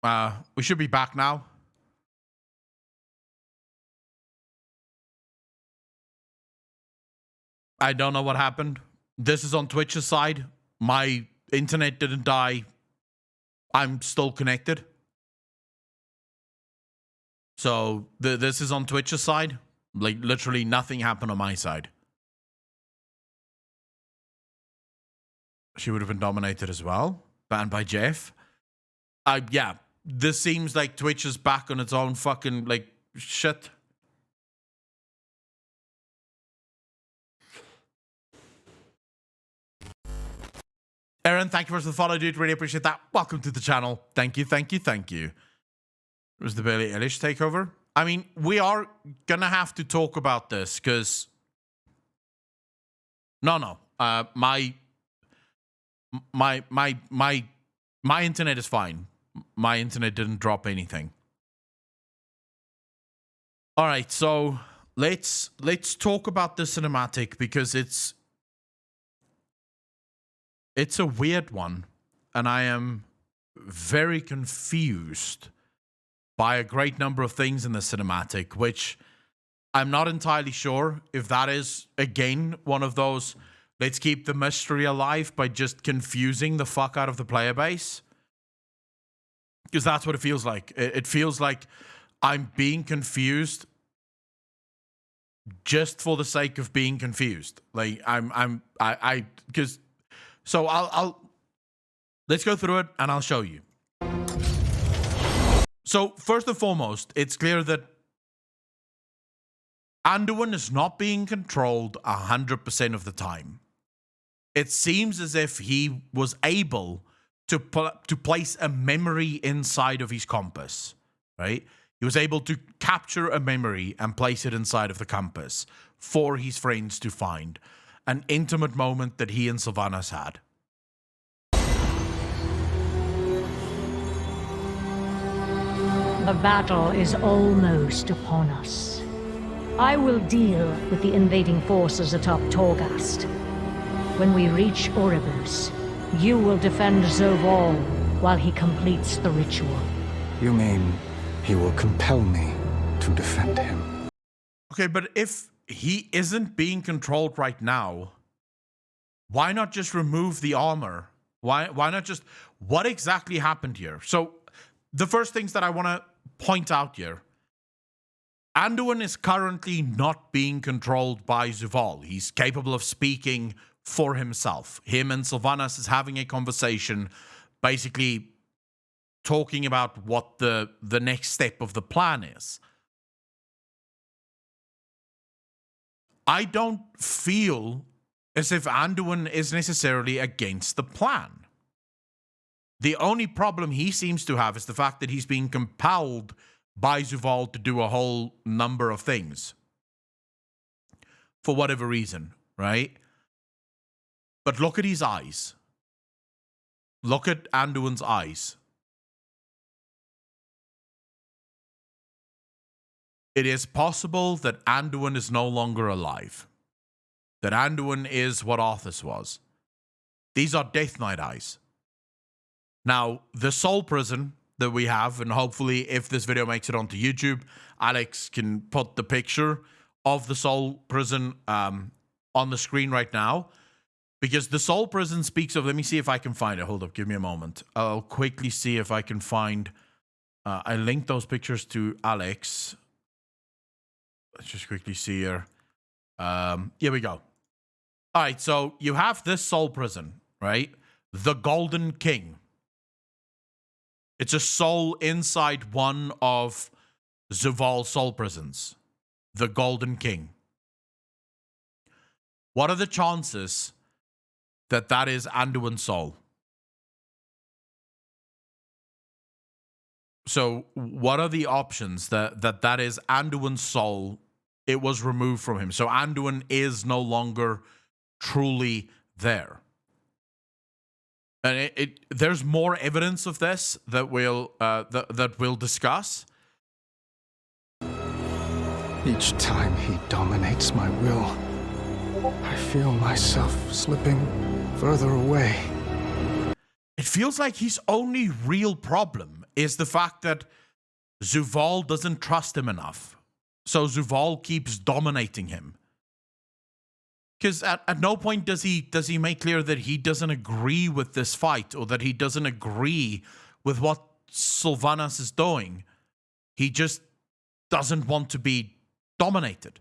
We should be back now. I don't know what happened. This is on Twitch's side. My internet didn't die. I'm still connected. So this is on Twitch's side. Like, literally nothing happened on my side. She would have been dominated as well. Banned by Jeff. Yeah. This seems like Twitch is back on its own fucking, like, shit. Aaron, thank you for the follow, dude. Really appreciate that. Welcome to the channel. Thank you, thank you, thank you. It was the Billie Eilish takeover. I mean, we are gonna have to talk about this because my internet is fine. My internet didn't drop anything. All right, so let's talk about the cinematic because it's a weird one, and I am very confused by a great number of things in the cinematic, which I'm not entirely sure if that is, again, one of those, let's keep the mystery alive by just confusing the fuck out of the player base. Because that's what it feels like. It feels like I'm being confused just for the sake of being confused. Like, because... So let's go through it and I'll show you. So first and foremost, it's clear that Anduin is not being controlled 100% of the time. It seems as if he was able to place a memory inside of his compass, right? He was able to capture a memory and place it inside of the compass for his friends to find. An intimate moment that he and Sylvanas had. The battle is almost upon us. I will deal with the invading forces atop Torghast. When we reach Oribus, you will defend Zovaal while he completes the ritual. You mean he will compel me to defend him? Okay, but if he isn't being controlled right now, why not just remove the armor? Why not just... What exactly happened here? So, the first things that I want to point out here. Anduin is currently not being controlled by Zovaal. He's capable of speaking for himself. Him and Sylvanas is having a conversation, basically talking about what the next step of the plan is. I don't feel as if Anduin is necessarily against the plan. The only problem he seems to have is the fact that he's being compelled by Zovaal to do a whole number of things. For whatever reason, right? But look at his eyes. Look at Anduin's eyes. It is possible that Anduin is no longer alive. That Anduin is what Arthas was. These are Death Knight eyes. Now, the Soul Prison that we have, and hopefully if this video makes it onto YouTube, Alex can put the picture of the Soul Prison on the screen right now. Because the Soul Prison speaks of... Let me see if I can find it. Hold up, give me a moment. I'll quickly see if I can find... I linked those pictures to Alex. Let's just quickly see here. Here we go. All right, so you have this Soul Prison, right? The Golden King. It's a soul inside one of Zovaal soul prisons. The Golden King. What are the chances that that is Anduin's soul? So what are the options that is Anduin's soul? It was removed from him. So Anduin is no longer truly there. And there's more evidence of this that we'll discuss. Each time he dominates my will, I feel myself slipping further away. It feels like his only real problem is the fact that Zuval doesn't trust him enough. So Zuval keeps dominating him. Because at no point does he make clear that he doesn't agree with this fight or that he doesn't agree with what Sylvanas is doing. He just doesn't want to be dominated.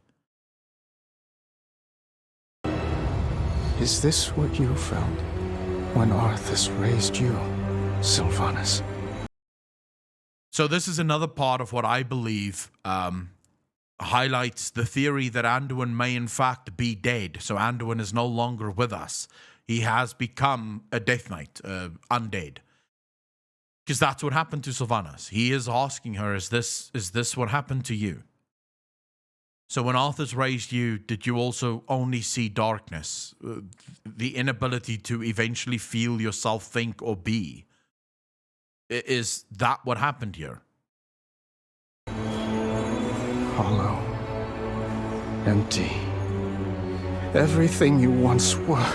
Is this what you felt when Arthas raised you, Sylvanas? So this is another part of what I believe highlights the theory that Anduin may in fact be dead. So Anduin is no longer with us. He has become a Death Knight, undead. Because that's what happened to Sylvanas. He is asking her, is this what happened to you? So when Arthas raised you, did you also only see darkness? The inability to eventually feel yourself think or be? Is that what happened here? Hollow. Empty. Everything you once were.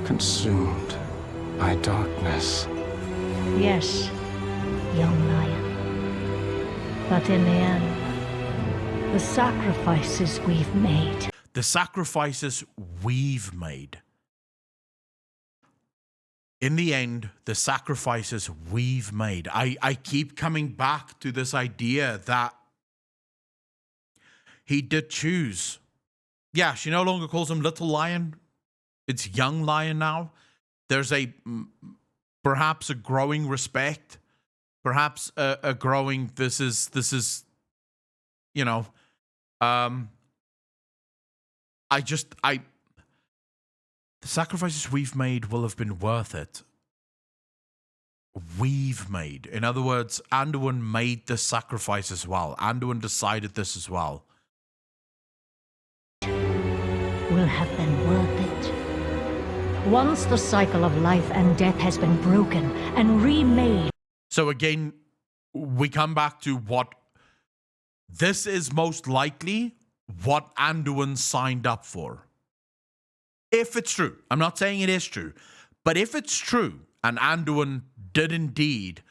Consumed by darkness. Yes, young lion. But in the end, the sacrifices we've made. The sacrifices we've made. In the end, the sacrifices we've made. I keep coming back to this idea that he did choose. Yeah, she no longer calls him Little Lion. It's Young Lion now. There's perhaps a growing respect. Perhaps a growing, this is, you know, the sacrifices we've made will have been worth it. We've made. In other words, Anduin made the sacrifice as well. Anduin decided this as well. Will have been worth it. Once the cycle of life and death has been broken and remade. So again, we come back to what this is most likely what Anduin signed up for. If it's true, I'm not saying it is true, but if it's true and Anduin did indeed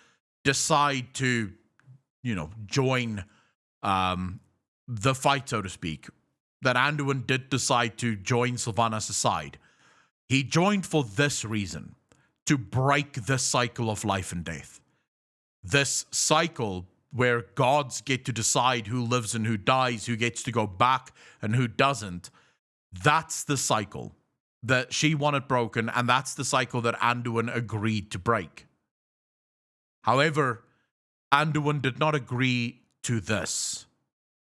decide to, you know, join the fight, so to speak, that Anduin did decide to join Sylvanas' side, he joined for this reason, to break this cycle of life and death. This cycle where gods get to decide who lives and who dies, who gets to go back and who doesn't. That's the cycle that she wanted broken, and that's the cycle that Anduin agreed to break. However, Anduin did not agree to this.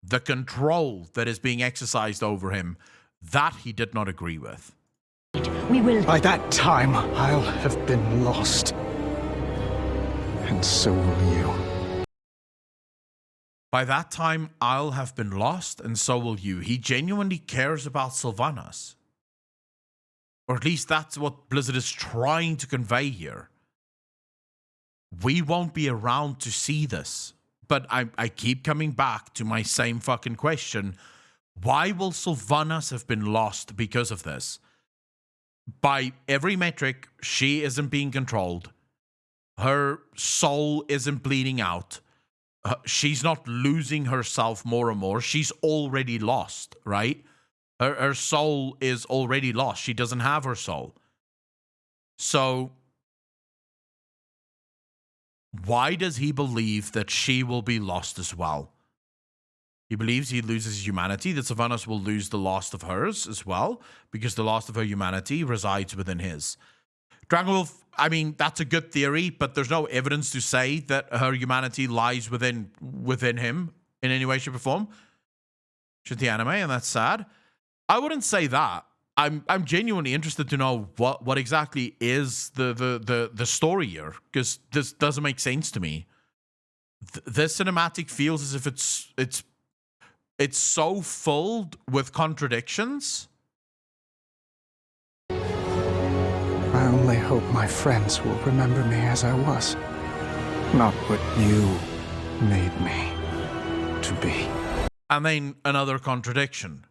The control that is being exercised over him, that he did not agree with. We will. By that time, I'll have been lost. And so will you. By that time, I'll have been lost, and so will you. He genuinely cares about Sylvanas. Or at least that's what Blizzard is trying to convey here. We won't be around to see this. But I keep coming back to my same fucking question. Why will Sylvanas have been lost because of this? By every metric, she isn't being controlled. Her soul isn't bleeding out. She's not losing herself more and more. She's already lost, right? Her soul is already lost. She doesn't have her soul. So why does he believe that she will be lost as well? He believes he loses humanity, that Sylvanas will lose the lost of hers as well, because the lost of her humanity resides within his. Dragonwolf, I mean, that's a good theory, but there's no evidence to say that her humanity lies within him in any way, shape, or form. Should the anime, and that's sad. I wouldn't say that. I'm genuinely interested to know what exactly is the story here, because this doesn't make sense to me. This cinematic feels as if it's so filled with contradictions. I only hope my friends will remember me as I was, not what you made me to be. And then another contradiction.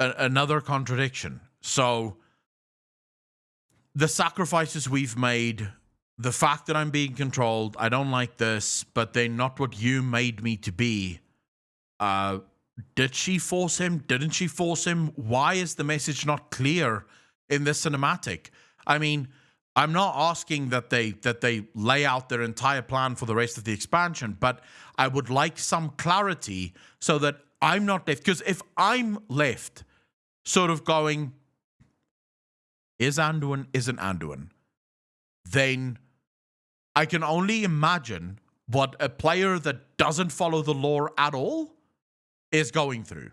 Another contradiction. So, the sacrifices we've made the fact that I'm being controlled, I don't like this, but they're not what you made me to be. Did she force him? Didn't she force him? Why is the message not clear in this cinematic? I mean, I'm not asking that they lay out their entire plan for the rest of the expansion, but I would like some clarity so that I'm not left. Because if I'm left sort of going, is Anduin, isn't Anduin, then I can only imagine what a player that doesn't follow the lore at all is going through.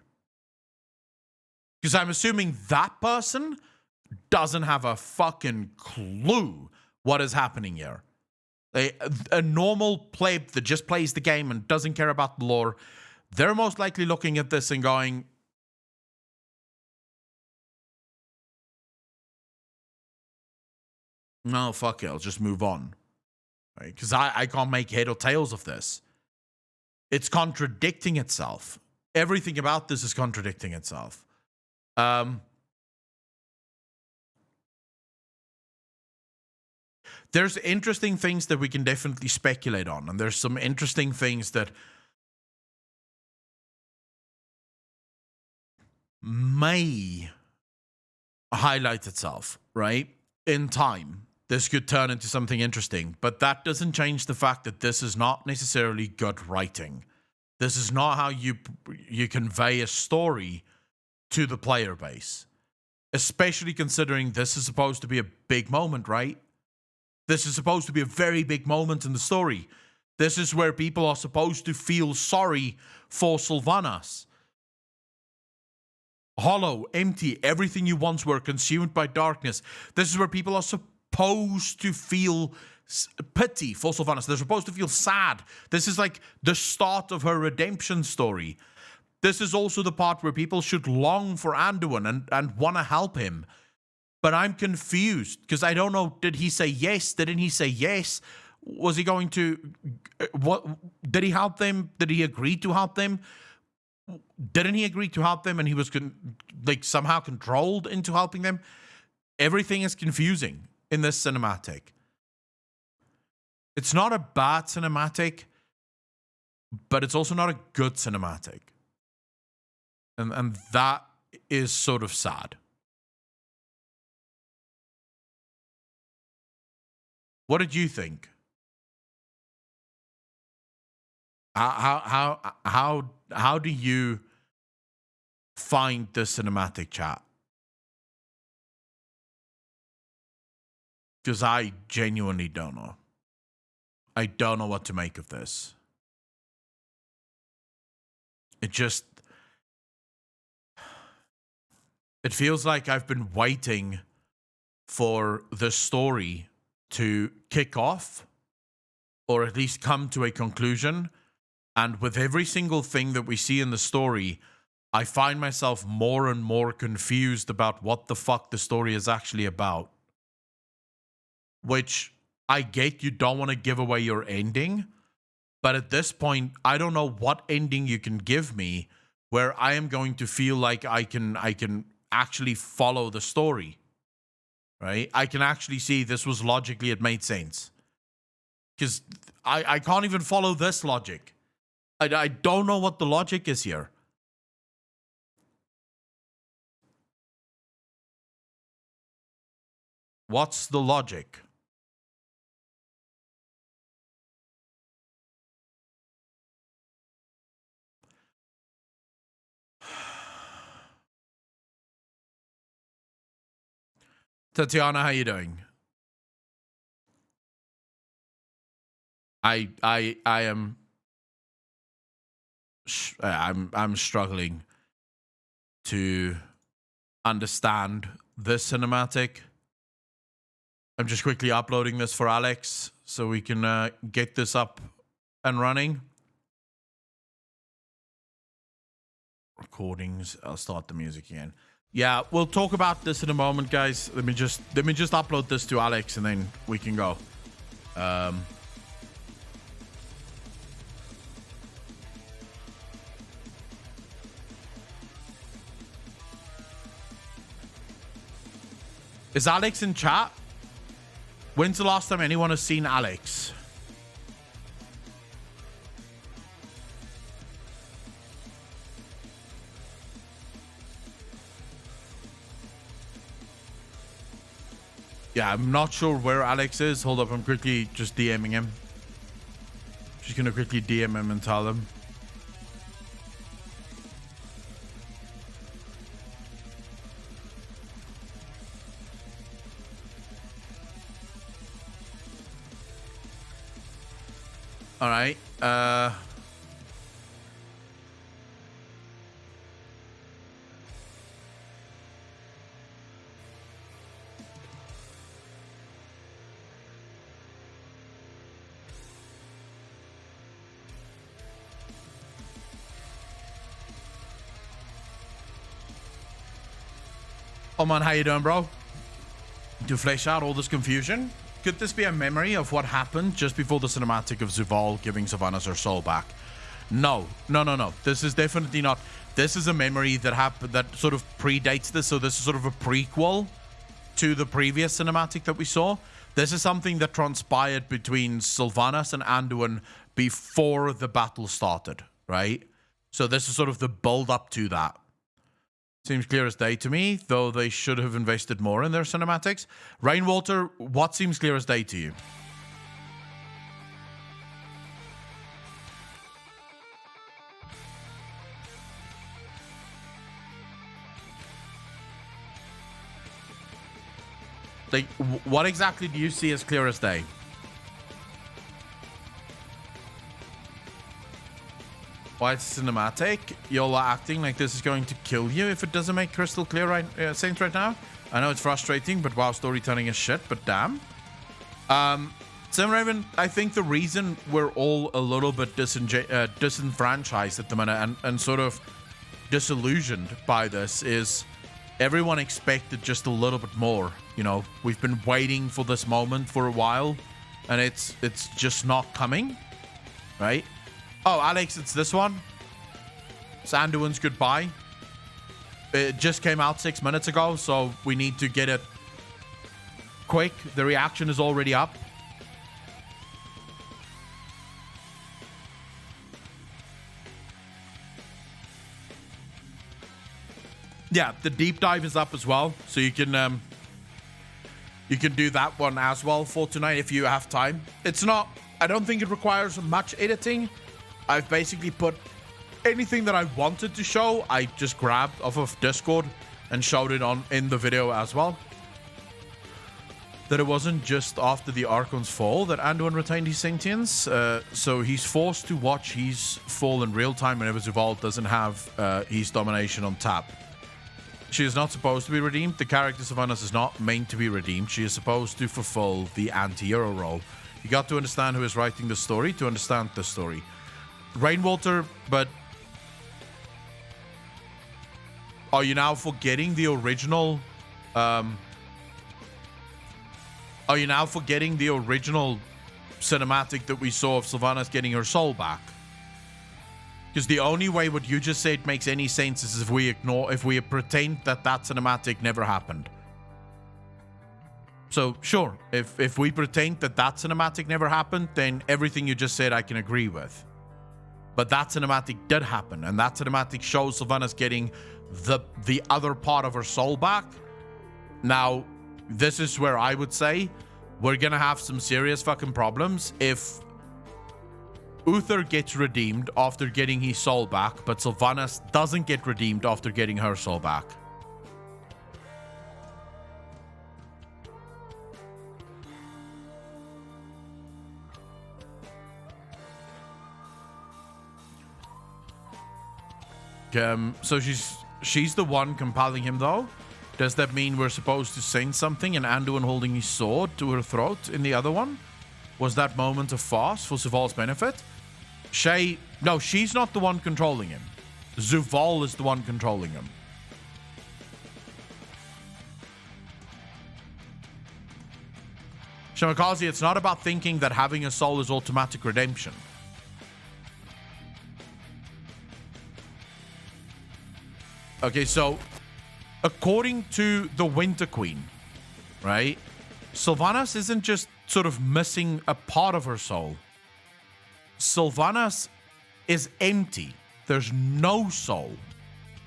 Because I'm assuming that person doesn't have a fucking clue what is happening here. A normal pleb that just plays the game and doesn't care about the lore, they're most likely looking at this and going, no, fuck it, I'll just move on. Right? Because I can't make head or tails of this. It's contradicting itself. Everything about this is contradicting itself. There's interesting things that we can definitely speculate on, and there's some interesting things that may highlight itself, right? In time, this could turn into something interesting, but that doesn't change the fact that this is not necessarily good writing. This is not how you convey a story to the player base, especially considering this is supposed to be a big moment, right? This is supposed to be a very big moment in the story. This is where people are supposed to feel sorry for Sylvanas. Hollow, empty, everything you once were, consumed by darkness. This is where people are supposed to feel pity for Sylvanas. They're supposed to feel sad. This is like the start of her redemption story. This is also the part where people should long for Anduin and want to help him. But I'm confused because I don't know. Did he say yes? Didn't he say yes? Was he going to... What did he help them? Did he agree to help them? Didn't he agree to help them and he was somehow controlled into helping them? Everything is confusing in this cinematic. It's not a bad cinematic, but it's also not a good cinematic. And that is sort of sad. What did you think? How do you find the cinematic, chat? Because I genuinely don't know. I don't know what to make of this. It feels like I've been waiting for the story to kick off, or at least come to a conclusion. And with every single thing that we see in the story, I find myself more and more confused about what the fuck the story is actually about. Which, I get you don't want to give away your ending, but at this point, I don't know what ending you can give me where I am going to feel like I can actually follow the story. Right? I can actually see this was logically, it made sense. Because I can't even follow this logic. I don't know what the logic is here. What's the logic? Tatiana, how you doing? I'm struggling to understand this cinematic. I'm just quickly uploading this for Alex so we can get this up and running. Recordings. I'll start the music again. Yeah, we'll talk about this in a moment, guys. Let me just upload this to Alex and then we can go. Is Alex in chat? When's the last time anyone has seen Alex? Yeah, I'm not sure where Alex is. Hold up, I'm quickly just DMing him. Just gonna quickly DM him and tell him. All right. Oh man, how you doing, bro? To flesh out all this confusion, could this be a memory of what happened just before the cinematic of Zuval giving Sylvanas her soul back? No. This is definitely not. This is a memory that happened that sort of predates this. So this is sort of a prequel to the previous cinematic that we saw. This is something that transpired between Sylvanas and Anduin before the battle started, right? So this is sort of the build up to that. Seems clear as day to me, though they should have invested more in their cinematics. Rainwater, what seems clear as day to you? Like, what exactly do you see as clear as day? Why it's cinematic? Y'all are acting like this is going to kill you if it doesn't make crystal clear sense right now. I know it's frustrating, but WoW storytelling is shit, but damn. Simraven, I think the reason we're all a little bit disenfranchised at the minute and sort of disillusioned by this is everyone expected just a little bit more. You know, we've been waiting for this moment for a while, and it's just not coming, right? Oh, Alex, it's this one. It's Anduin's goodbye. It just came out 6 minutes ago, so we need to get it quick. The reaction is already up. Yeah, the deep dive is up as well, so you can do that one as well for tonight if you have time. It's not. I don't think it requires much editing. I've basically put anything that I wanted to show, I just grabbed off of Discord and showed it in the video as well. That it wasn't just after the Archon's fall that Anduin retained his sentience, so he's forced to watch his fall in real time whenever Zuval doesn't have his domination on tap. She is not supposed to be redeemed. The character Sylvanas is not meant to be redeemed. She is supposed to fulfill the anti-hero role. You got to understand who is writing the story to understand the story. Rainwater, but are you now forgetting the original? Are you now forgetting the original cinematic that we saw of Sylvanas getting her soul back? Because the only way what you just said makes any sense is if we pretend that cinematic never happened. So sure, if we pretend that cinematic never happened, then everything you just said I can agree with. But that cinematic did happen, and that cinematic shows Sylvanas getting the other part of her soul back. Now, this is where I would say we're gonna have some serious fucking problems if Uther gets redeemed after getting his soul back, but Sylvanas doesn't get redeemed after getting her soul back. So she's the one compelling him, though. Does that mean we're supposed to send something and Anduin holding his sword to her throat in the other one? Was that moment a farce for Zuval's benefit? No, she's not the one controlling him. Zuval is the one controlling him. Shimakazi, it's not about thinking that having a soul is automatic redemption. Okay, so according to the Winter Queen, right? Sylvanas isn't just sort of missing a part of her soul. Sylvanas is empty. There's no soul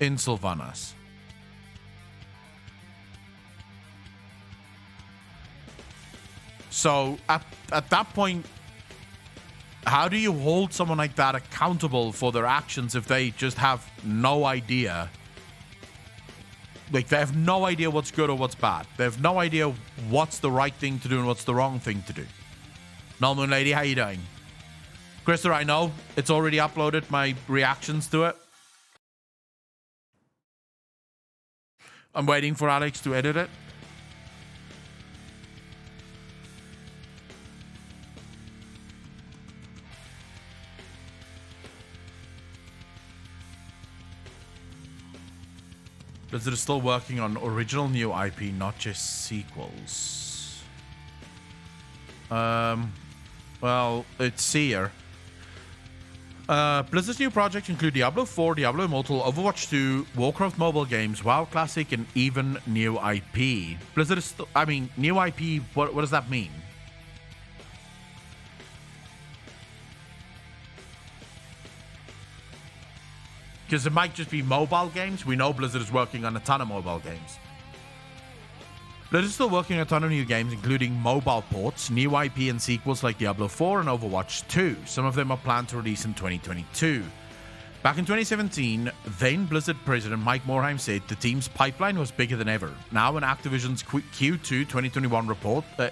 in Sylvanas. So at that point, how do you hold someone like that accountable for their actions if they just have no idea? Like, they have no idea what's good or what's bad. They have no idea what's the right thing to do and what's the wrong thing to do. Null Moon Lady, how you doing? Krista, I know it's already uploaded, my reactions to it. I'm waiting for Alex to edit it. Blizzard is still working on original new IP, not just sequels. Well, it's Seer. Blizzard's new projects include Diablo 4, Diablo Immortal, Overwatch 2, Warcraft mobile games, WoW Classic, and even new IP. Blizzard is still, I mean, new IP, what does that mean? Because it might just be mobile games. We know Blizzard is working on a ton of mobile games. Blizzard is still working on a ton of new games, including mobile ports, new IP, and sequels like Diablo 4 and Overwatch 2. Some of them are planned to release in 2022. Back in 2017, then Blizzard president Mike Morhaime said the team's pipeline was bigger than ever. Now, in Activision's Q2 2021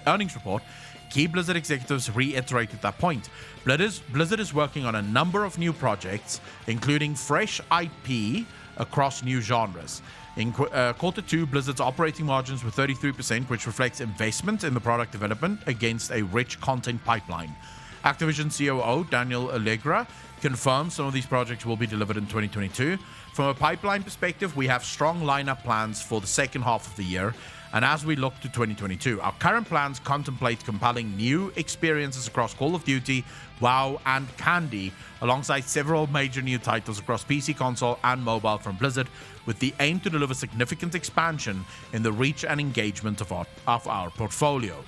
earnings report, key Blizzard executives reiterated that point. Blizzard is working on a number of new projects, including fresh IP across new genres. In quarter two, Blizzard's operating margins were 33%, which reflects investment in the product development against a rich content pipeline. Activision COO Daniel Allegra confirmed some of these projects will be delivered in 2022. From a pipeline perspective, we have strong lineup plans for the second half of the year. And as we look to 2022, our current plans contemplate compelling new experiences across Call of Duty, WoW, and Candy, alongside several major new titles across PC, console, and mobile from Blizzard, with the aim to deliver significant expansion in the reach and engagement of our portfolio.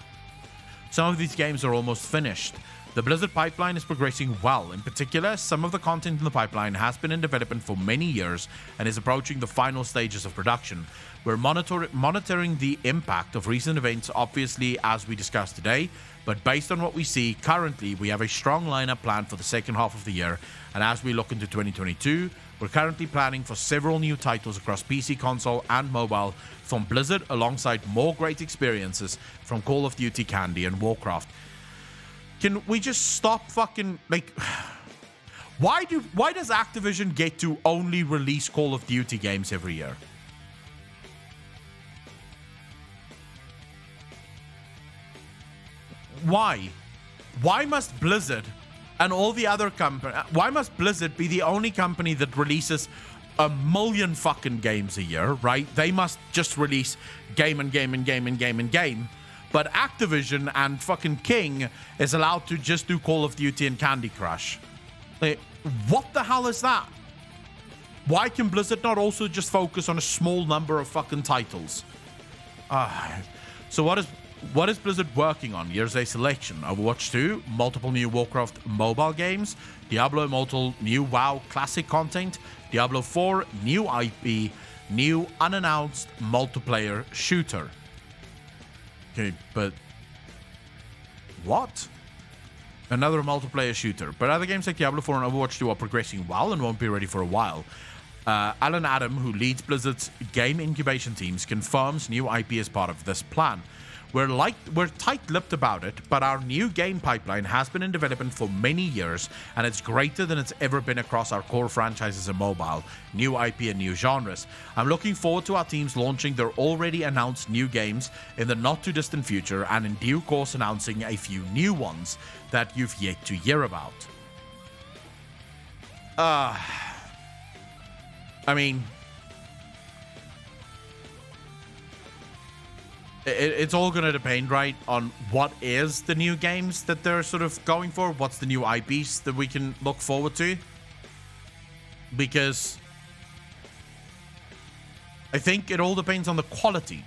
Some of these games are almost finished. The Blizzard pipeline is progressing well. In particular, some of the content in the pipeline has been in development for many years and is approaching the final stages of production. We're monitoring the impact of recent events, obviously, as we discussed today, but based on what we see currently, we have a strong lineup planned for the second half of the year, and as we look into 2022, we're currently planning for several new titles across PC, console, and mobile from Blizzard, alongside more great experiences from Call of Duty, Candy, and Warcraft. Can we just stop fucking, like, why does Activision get to only release Call of Duty games every year? Why? Why must Blizzard and all the other companies, why must Blizzard be the only company that releases a million fucking games a year, right? They must just release game and game and game and game and game. But Activision and fucking King is allowed to just do Call of Duty and Candy Crush. Like, what the hell is that? Why can Blizzard not also just focus on a small number of fucking titles? So what is Blizzard working on? Here's a selection. Overwatch 2, multiple new Warcraft mobile games, Diablo Immortal, new WoW classic content, Diablo 4, new IP, new unannounced multiplayer shooter. Okay, but what? Another multiplayer shooter. But other games like Diablo 4 and Overwatch 2 are progressing well and won't be ready for a while. Alan Adam, who leads Blizzard's game incubation teams, confirms new IP as part of this plan. We're tight-lipped about it, but our new game pipeline has been in development for many years, and it's greater than it's ever been across our core franchises in mobile, new IP, and new genres. I'm looking forward to our teams launching their already announced new games in the not-too-distant future, and in due course announcing a few new ones that you've yet to hear about. I mean, it's all going to depend, right, on what is the new games that they're sort of going for. What's the new IPs that we can look forward to? Because I think it all depends on the quality.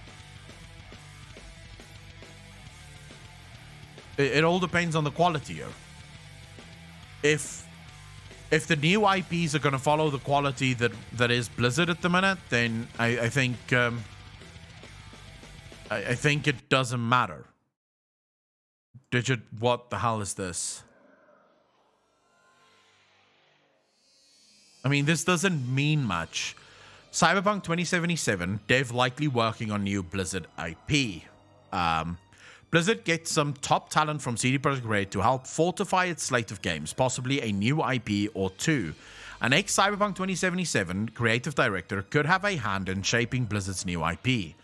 It all depends on the quality here. If the new IPs are going to follow the quality that is Blizzard at the minute, then I think I think it doesn't matter. Digit, what the hell is this? I mean, this doesn't mean much. Cyberpunk 2077, dev likely working on new Blizzard IP. Blizzard gets some top talent from CD Projekt Red to help fortify its slate of games, possibly a new IP or two. An ex-Cyberpunk 2077 creative director could have a hand in shaping Blizzard's new IP.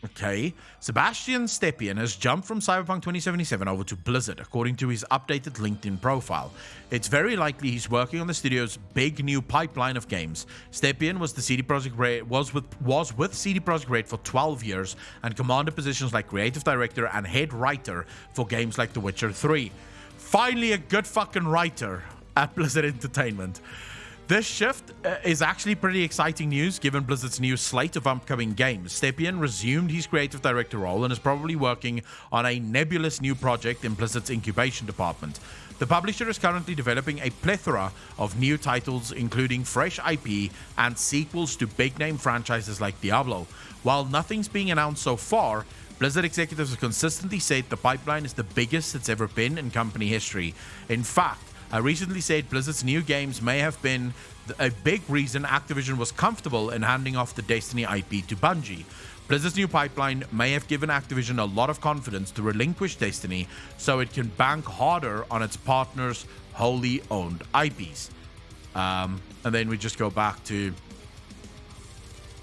Okay, Sebastian Stepien has jumped from Cyberpunk 2077 over to Blizzard, according to his updated LinkedIn profile. It's very likely he's working on the studio's big new pipeline of games. Stepien was with CD Projekt Red for 12 years and commanded positions like creative director and head writer for games like The Witcher 3. Finally, a good fucking writer at Blizzard Entertainment. This shift is actually pretty exciting news given Blizzard's new slate of upcoming games. Stepien resumed his creative director role and is probably working on a nebulous new project in Blizzard's incubation department. The publisher is currently developing a plethora of new titles, including fresh IP and sequels to big-name franchises like Diablo. While nothing's being announced so far, Blizzard executives have consistently said the pipeline is the biggest it's ever been in company history. In fact, I recently said Blizzard's new games may have been a big reason Activision was comfortable in handing off the Destiny IP to Bungie. Blizzard's new pipeline may have given Activision a lot of confidence to relinquish Destiny so it can bank harder on its partners' wholly owned IPs. And then we just go back to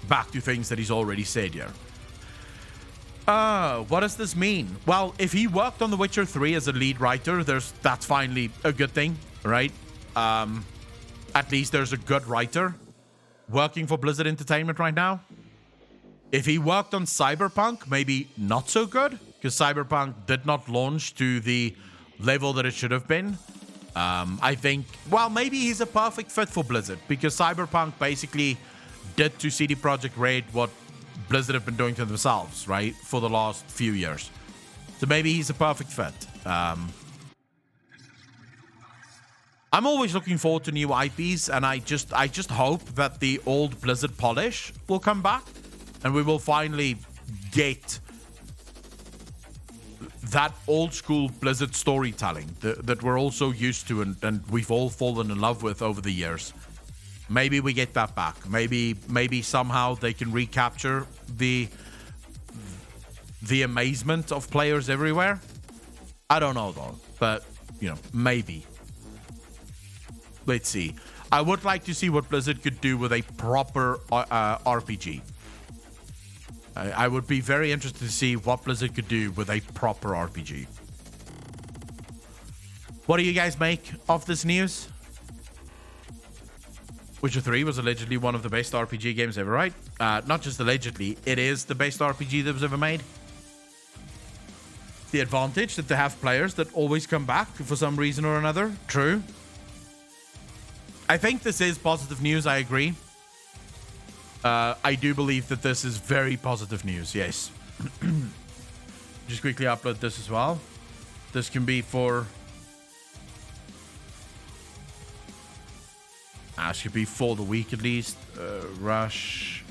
things that he's already said here. What does this mean? Well, if he worked on The Witcher 3 as a lead writer, that's finally a good thing, right? At least there's a good writer working for Blizzard Entertainment right now. If he worked on Cyberpunk, maybe not so good, because Cyberpunk did not launch to the level that it should have been. I think, well, maybe he's a perfect fit for Blizzard, because Cyberpunk basically did to CD Projekt Red what Blizzard have been doing to themselves, right, for the last few years. So maybe he's a perfect fit. I'm always looking forward to new IPs, and I just hope that the old Blizzard polish will come back, and we will finally get that old school Blizzard storytelling that we're all so used to and we've all fallen in love with over the years. Maybe we get that back. Maybe somehow they can recapture the amazement of players everywhere. I don't know though, but you know, maybe. Let's see. I would like to see what Blizzard could do with a proper RPG. I would be very interested to see what Blizzard could do with a proper RPG. What do you guys make of this news? Witcher 3 was allegedly one of the best RPG games ever, right? Not just allegedly, it is the best RPG that was ever made. The advantage that they have players that always come back for some reason or another. True. I think this is positive news, I agree. I do believe that this is very positive news, yes. Just quickly upload this as well. This can be for... should be for the week at least. Rush.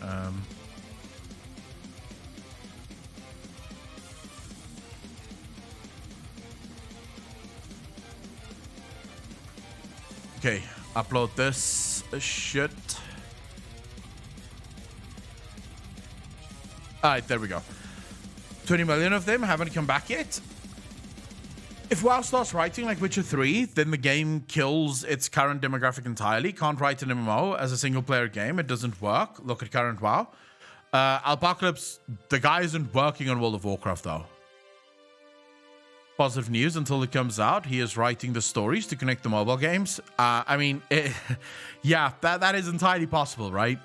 Okay, upload this shit. Alright, there we go. 20 million of them haven't come back yet. If WoW starts writing like Witcher 3, then the game kills its current demographic entirely. Can't write an MMO as a single-player game. It doesn't work. Look at current WoW. Alpocalypse, the guy isn't working on World of Warcraft, though. Positive news until it comes out. He is writing the stories to connect the mobile games. I mean, yeah, that is entirely possible, right?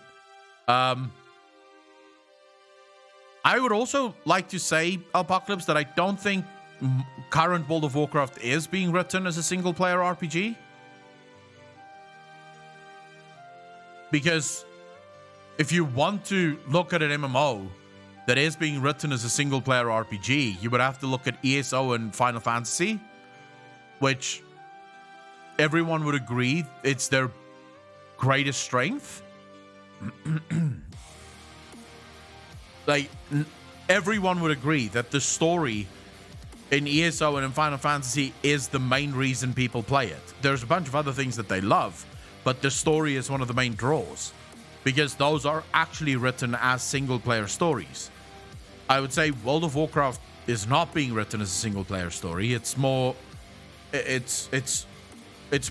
I would also like to say, Alpocalypse, that I don't think current World of Warcraft is being written as a single-player RPG. Because if you want to look at an MMO that is being written as a single-player RPG, you would have to look at ESO and Final Fantasy, which everyone would agree it's their greatest strength. Like, everyone would agree that the story in ESO and in Final Fantasy is the main reason people play it. There's a bunch of other things that they love, but the story is one of the main draws, because those are actually written as single-player stories. I would say World of Warcraft is not being written as a single-player story. It's more, it's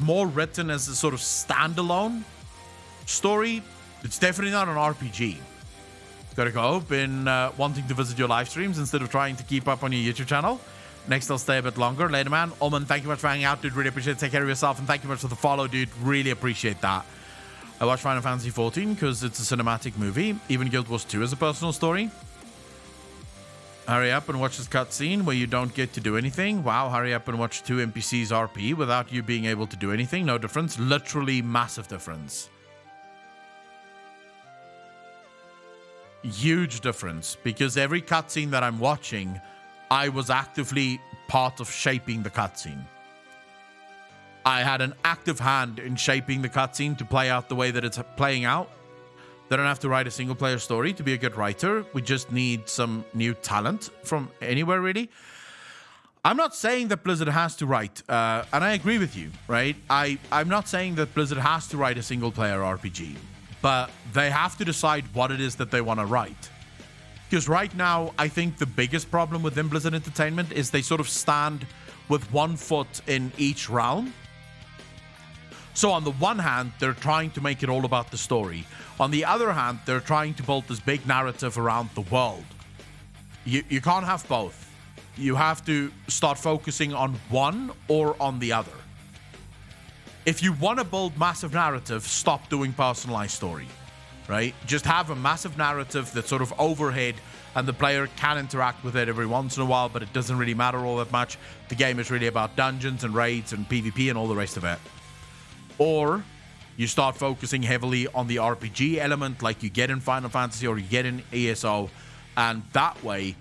more written as a sort of standalone story. It's definitely not an RPG. Gotta go. Been wanting to visit your live streams instead of trying to keep up on your YouTube channel. Next, I'll stay a bit longer. Later, man. Omen, thank you much for hanging out, dude. Really appreciate it. Take care of yourself, and thank you much for the follow, dude. Really appreciate that. I watched Final Fantasy XIV because it's a cinematic movie. Even Guild Wars 2 is a personal story. Hurry up and watch this cutscene where you don't get to do anything. Wow, hurry up and watch 2 NPCs RP without you being able to do anything. No difference. Literally massive difference. Huge difference, because every cutscene that I'm watching, I was actively part of shaping the cutscene. I had an active hand in shaping the cutscene to play out the way that it's playing out. They don't have to write a single player story to be a good writer. We just need some new talent from anywhere, really. I'm not saying that Blizzard has to write, and I agree with you, right? I'm not saying that Blizzard has to write a single player RPG, but they have to decide what it is that they want to write. Because right now, I think the biggest problem within Blizzard Entertainment is they sort of stand with one foot in each realm. So on the one hand, they're trying to make it all about the story. On the other hand, they're trying to build this big narrative around the world. You can't have both. You have to start focusing on one or on the other. If you want to build massive narrative, stop doing personalized story, right? Just have a massive narrative that's sort of overhead, and the player can interact with it every once in a while, but it doesn't really matter all that much. The game is really about dungeons and raids and PvP and all the rest of it. Or you start focusing heavily on the RPG element like you get in Final Fantasy or you get in ESO, and that way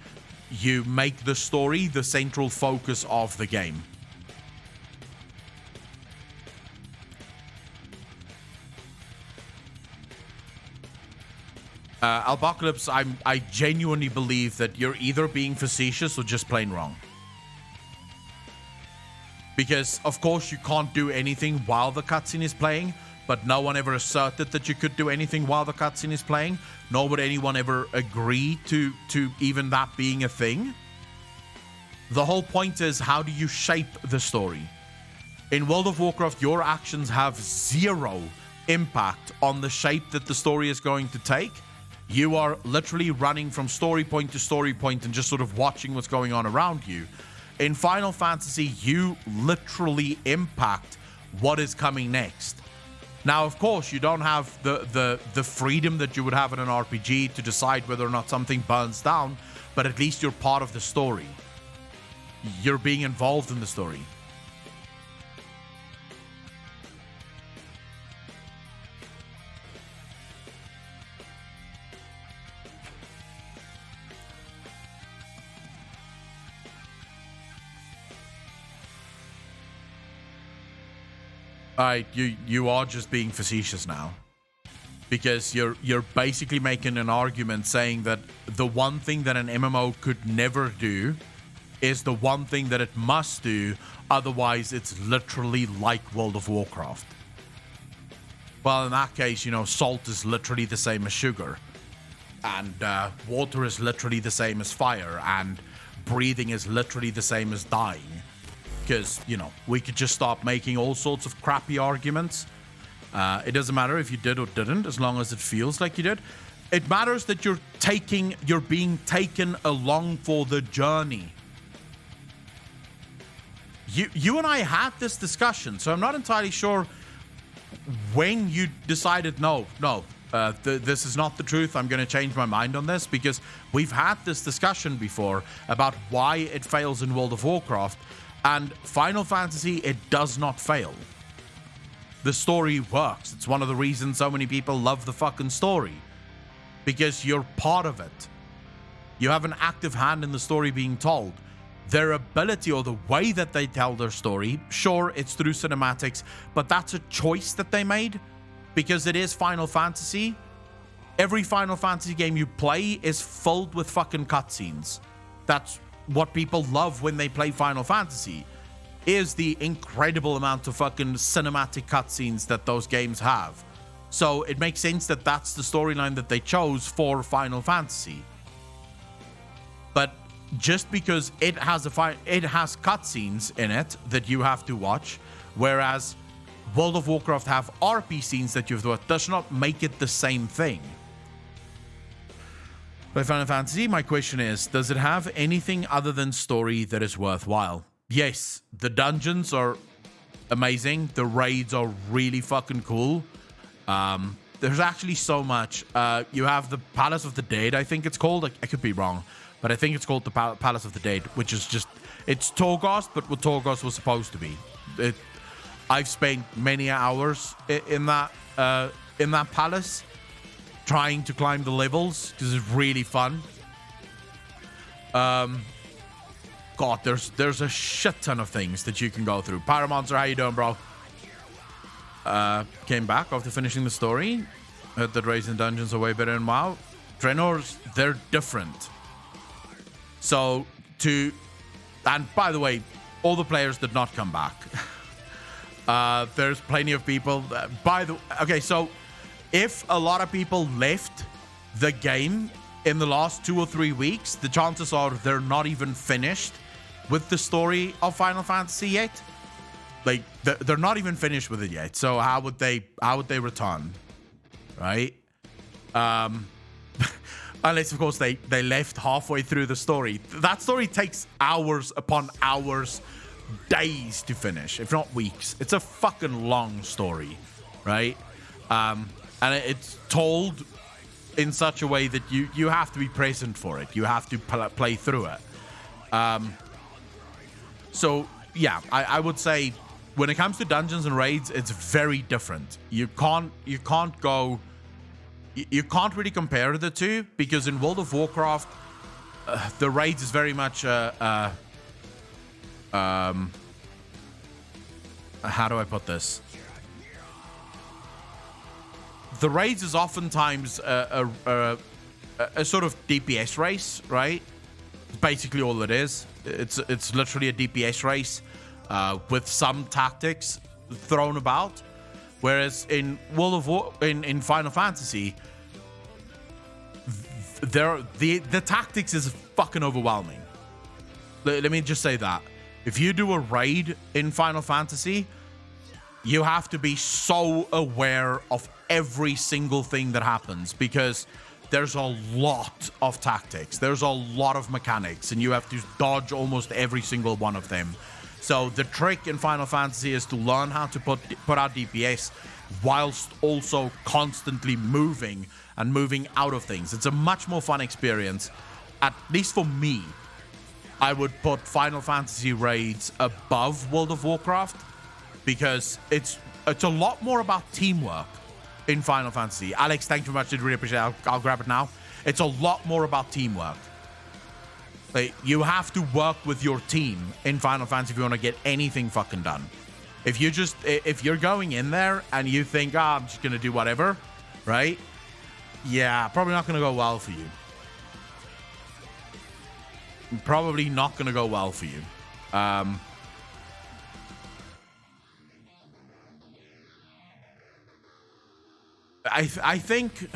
you make the story the central focus of the game. Albocalypse, I genuinely believe that you're either being facetious or just plain wrong. Because, of course, you can't do anything while the cutscene is playing, but no one ever asserted that you could do anything while the cutscene is playing, nor would anyone ever agree to even that being a thing. The whole point is, how do you shape the story? In World of Warcraft, your actions have zero impact on the shape that the story is going to take. You are literally running from story point to story point and just sort of watching what's going on around you. In Final Fantasy, you literally impact what is coming next. Now, of course, you don't have the freedom that you would have in an RPG to decide whether or not something burns down, but at least you're part of the story. You're being involved in the story. You are just being facetious now, because you're basically making an argument saying that the one thing that an MMO could never do is the one thing that it must do, otherwise it's literally like World of Warcraft. Well, in that case, you know, salt is literally the same as sugar, and water is literally the same as fire, and breathing is literally the same as dying. Because, you know, we could just stop making all sorts of crappy arguments. It doesn't matter if you did or didn't, as long as it feels like you did. It matters that you're being taken along for the journey. You and I had this discussion, so I'm not entirely sure when you decided, no, this is not the truth, I'm going to change my mind on this, because we've had this discussion before about why it fails in World of Warcraft. And Final Fantasy, it does not fail. The story works. It's one of the reasons so many people love the fucking story. Because you're part of it. You have an active hand in the story being told. Their ability or the way that they tell their story, sure, it's through cinematics, but that's a choice that they made because it is Final Fantasy. Every Final Fantasy game you play is filled with fucking cutscenes. That's what people love when they play Final Fantasy, is the incredible amount of fucking cinematic cutscenes that those games have. So it makes sense that that's the storyline that they chose for Final Fantasy. But just because it has cutscenes in it that you have to watch, whereas World of Warcraft have RP scenes that you have to watch, does not make it the same thing. By Final Fantasy, my question is, does it have anything other than story that is worthwhile? Yes, the dungeons are amazing. The raids are really fucking cool. There's actually so much. You have the Palace of the Dead, I think it's called. I could be wrong, but I think it's called the Palace of the Dead, which is just, it's Torghast, but what Torghast was supposed to be. I've spent many hours in that palace trying to climb the levels because it's really fun. God, there's a shit ton of things that you can go through. Pyromonster, how you doing, bro? Came back after finishing the story. Heard that raids and dungeons are way better than WoW. Draenors, they're different. So and by the way, all the players did not come back. There's plenty of people. Okay, so if a lot of people left the game in the last 2 or 3 weeks, the chances are they're not even finished with the story of Final Fantasy yet. Like they're not even finished with it yet. So how would they return, right? Unless of course they left halfway through the story. That story takes hours upon hours, days to finish, if not weeks. It's a fucking long story, right? And it's told in such a way that you have to be present for it. You have to play through it. So yeah, I would say when it comes to dungeons and raids, it's very different. You can't really compare the two, because in World of Warcraft, the raids is very much how do I put this? The raids is oftentimes a sort of DPS race, right? Basically all it is. It's literally a DPS race with some tactics thrown about. Whereas in in Final Fantasy, the tactics is fucking overwhelming. Let me just say that. If you do a raid in Final Fantasy, you have to be so aware of every single thing that happens, because there's a lot of tactics. There's a lot of mechanics, and you have to dodge almost every single one of them. So the trick in Final Fantasy is to learn how to put out DPS whilst also constantly moving and moving out of things. It's a much more fun experience. At least for me, I would put Final Fantasy raids above World of Warcraft, because it's a lot more about teamwork in Final Fantasy. Alex, thank you very much. Did really appreciate it. I'll grab it now. It's a lot more about teamwork. Like, you have to work with your team in Final Fantasy if you want to get anything fucking done. If you're going in there and you think, I'm just going to do whatever, right? Yeah, probably not going to go well for you. Probably not going to go well for you. I think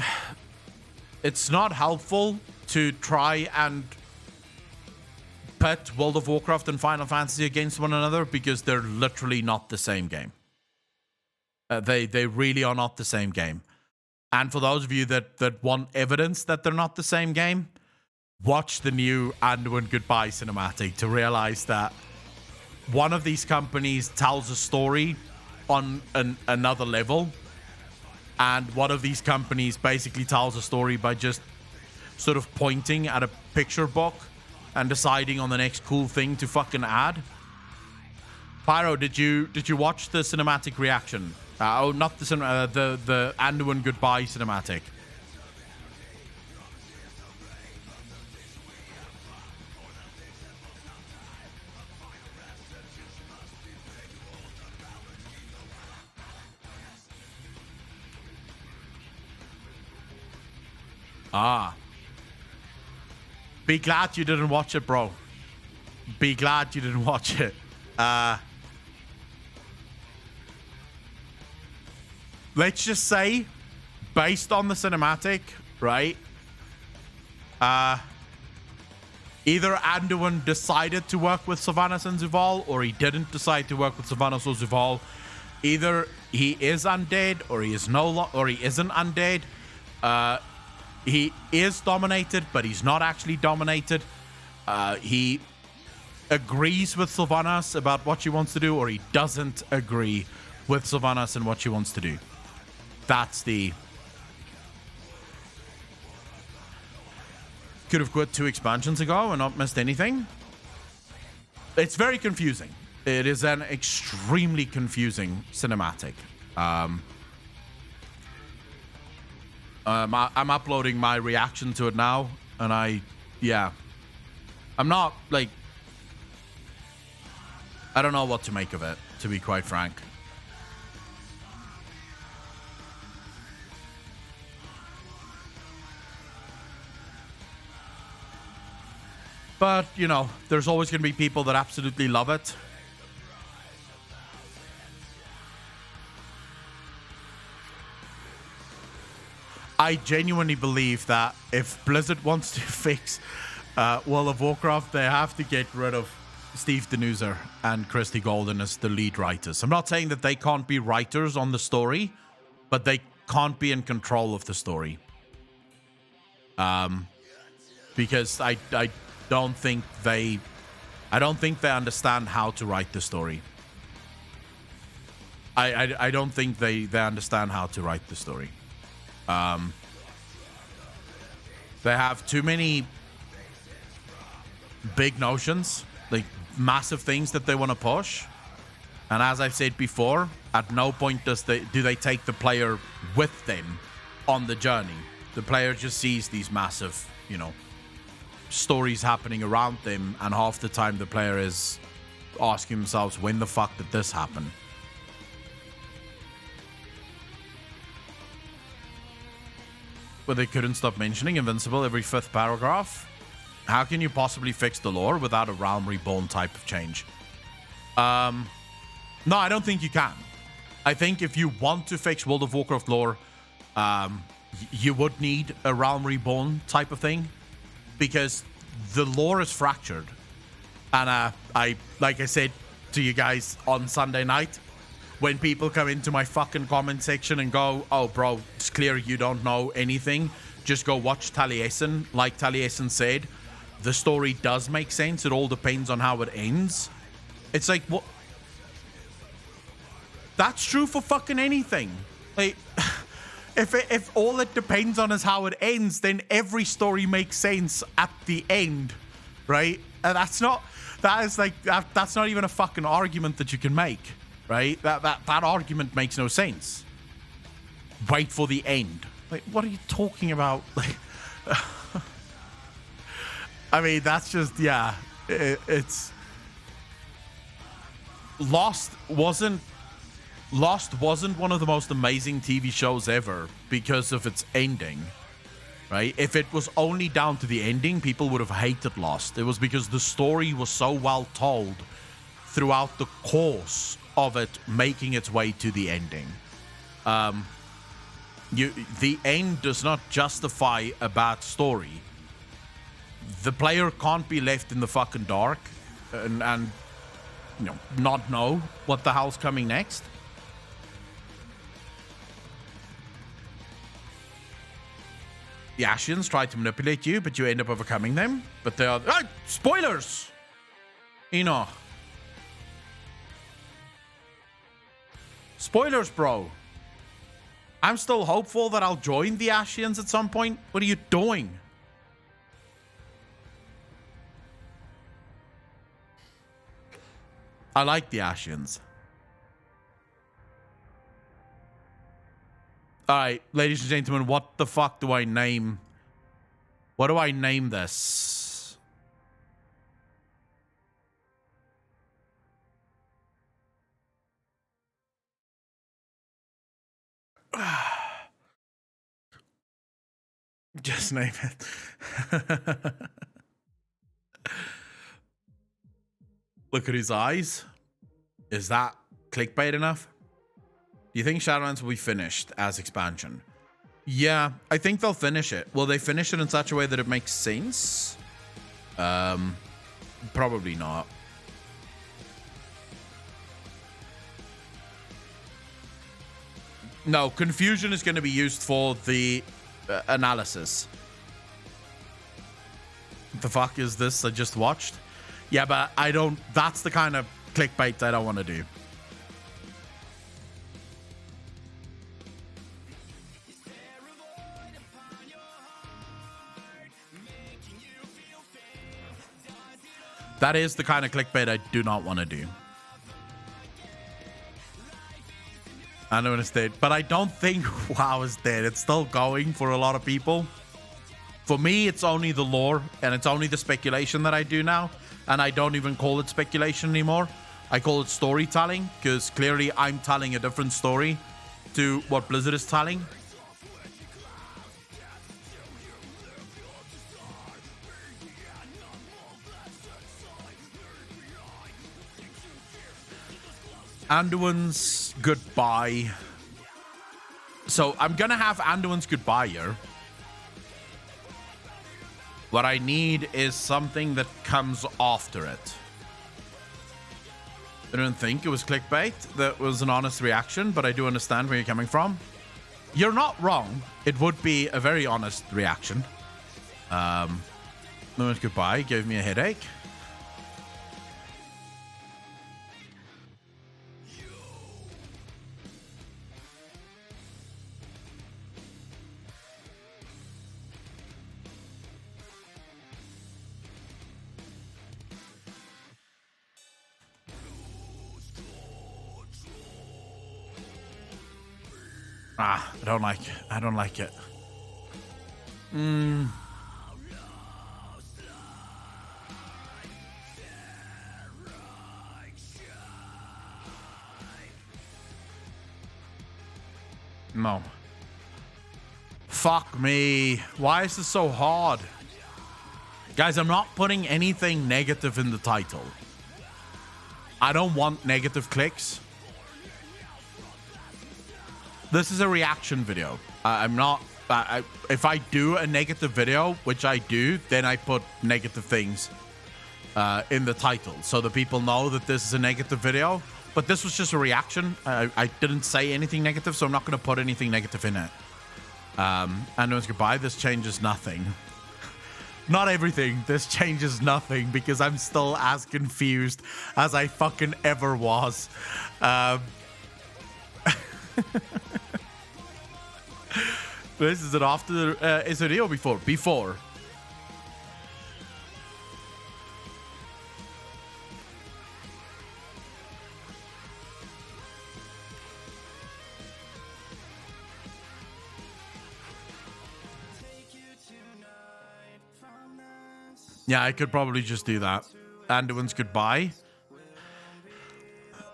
it's not helpful to try and pit World of Warcraft and Final Fantasy against one another, because they're literally not the same game. They really are not the same game. And for those of you that want evidence that they're not the same game, watch the new Anduin Goodbye cinematic to realize that one of these companies tells a story on another level, and one of these companies basically tells a story by just sort of pointing at a picture book and deciding on the next cool thing to fucking add. Pyro, did you watch the cinematic reaction? Not the Anduin Goodbye cinematic. Ah. Be glad you didn't watch it, bro. Be glad you didn't watch it. Let's just say, based on the cinematic, right? Either Anduin decided to work with Sylvanas and Zuval, or he didn't decide to work with Sylvanas or Zuval. Either he is undead, or he is or he isn't undead. He is dominated, but he's not actually dominated. He agrees with Sylvanas about what she wants to do, or he doesn't agree with Sylvanas and what she wants to do. That's the... Could have quit 2 expansions ago and not missed anything. It's very confusing. It is an extremely confusing cinematic. I'm uploading my reaction to it now, and I'm not, like... I don't know what to make of it, to be quite frank. But, you know, there's always going to be people that absolutely love it. I genuinely believe that if Blizzard wants to fix World of Warcraft, they have to get rid of Steve Denuser and Christy Golden as the lead writers. I'm not saying that they can't be writers on the story, but they can't be in control of the story. Because I don't think they understand how to write the story. I don't think they understand how to write the story. They have too many big notions, like massive things that they want to push. And as I've said before, at no point do they take the player with them on the journey. The player just sees these massive, you know, stories happening around them, and half the time the player is asking themselves, when the fuck did this happen? But they couldn't stop mentioning Invincible every 5th paragraph. How can you possibly fix the lore without a Realm Reborn type of change? No, I don't think you can. I think if you want to fix World of Warcraft lore, you would need a Realm Reborn type of thing, because the lore is fractured. And like I said to you guys on Sunday night, when people come into my fucking comment section and go, oh bro, it's clear you don't know anything, just go watch Taliesin. Like Taliesin said, the story does make sense. It all depends on how it ends. It's like, what? That's true for fucking anything. Like, if all it depends on is how it ends, then every story makes sense at the end, right? And that's not even a fucking argument that you can make, right? That argument makes no sense. Wait for the end. Like, what are you talking about? Like, I mean, that's just, yeah. It's Lost wasn't one of the most amazing TV shows ever because of its ending, right? If it was only down to the ending, people would have hated Lost. It was because the story was so well told throughout the course of it making its way to the ending. The end does not justify a bad story. The player can't be left in the fucking dark and you know, not know what the hell's coming next. The Ashians try to manipulate you, but you end up overcoming them. But they are... Ah, spoilers! You know. Spoilers, bro. I'm still hopeful that I'll join the Ashians at some point. What are you doing? I like the Ashians. Alright, ladies and gentlemen, what the fuck do I name? What do I name this? Just name it. Look at his eyes. Is that clickbait enough? Do you think Shadowlands will be finished as expansion? Yeah, I think they'll finish it. Will they finish it in such a way that it makes sense? Probably not. No, confusion is going to be used for the analysis. What the fuck is this I just watched? Yeah, but I don't... That's the kind of clickbait I don't want to do. That is the kind of clickbait I do not want to do. I know it's dead, but I don't think WoW is dead. It's still going for a lot of people. For me, it's only the lore and it's only the speculation that I do now. And I don't even call it speculation anymore. I call it storytelling because clearly I'm telling a different story to what Blizzard is telling. Anduin's goodbye. So I'm gonna have Anduin's goodbye here. What I need is something that comes after it. I don't think it was clickbait. That was an honest reaction, but I do understand where you're coming from. You're not wrong. It would be a very honest reaction. Anduin's goodbye gave me a headache. I don't like it. I don't like it. No. Fuck me. Why is this so hard? Guys, I'm not putting anything negative in the title. I don't want negative clicks. This is a reaction video. I'm not... if I do a negative video, which I do, then I put negative things in the title so that people know that this is a negative video. But this was just a reaction. I didn't say anything negative, so I'm not going to put anything negative in it. Anduin's goodbye. This changes nothing. Not everything. This changes nothing because I'm still as confused as I fucking ever was. This is it after. Is it or before? Before. Yeah, I could probably just do that. Anduin's goodbye.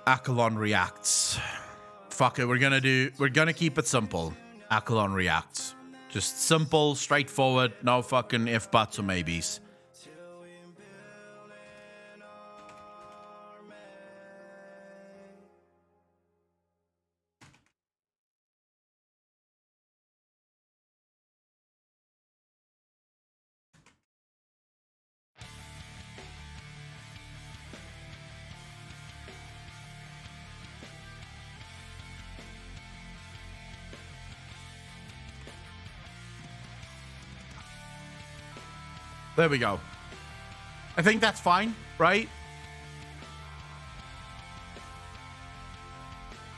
Akalon reacts. Fuck it, we're gonna keep it simple. Akalon reacts. Just simple, straightforward, no fucking if, buts, or maybes. There we go. I think that's fine, right?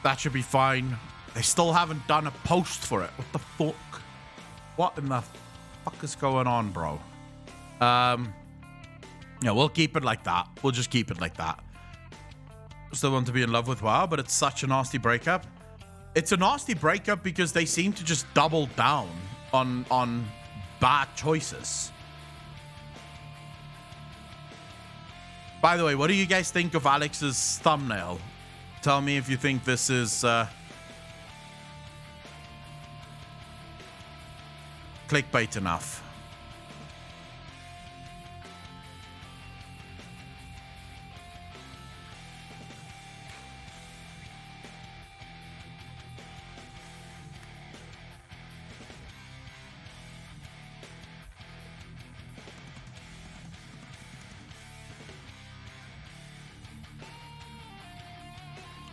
That should be fine. They still haven't done a post for it. What the fuck? What in the fuck is going on, bro? Yeah, we'll keep it like that. We'll just keep it like that. Still want to be in love with WoW, but it's such a nasty breakup. It's a nasty breakup because they seem to just double down on bad choices. By the way, what do you guys think of Alex's thumbnail? Tell me if you think this is... clickbait enough.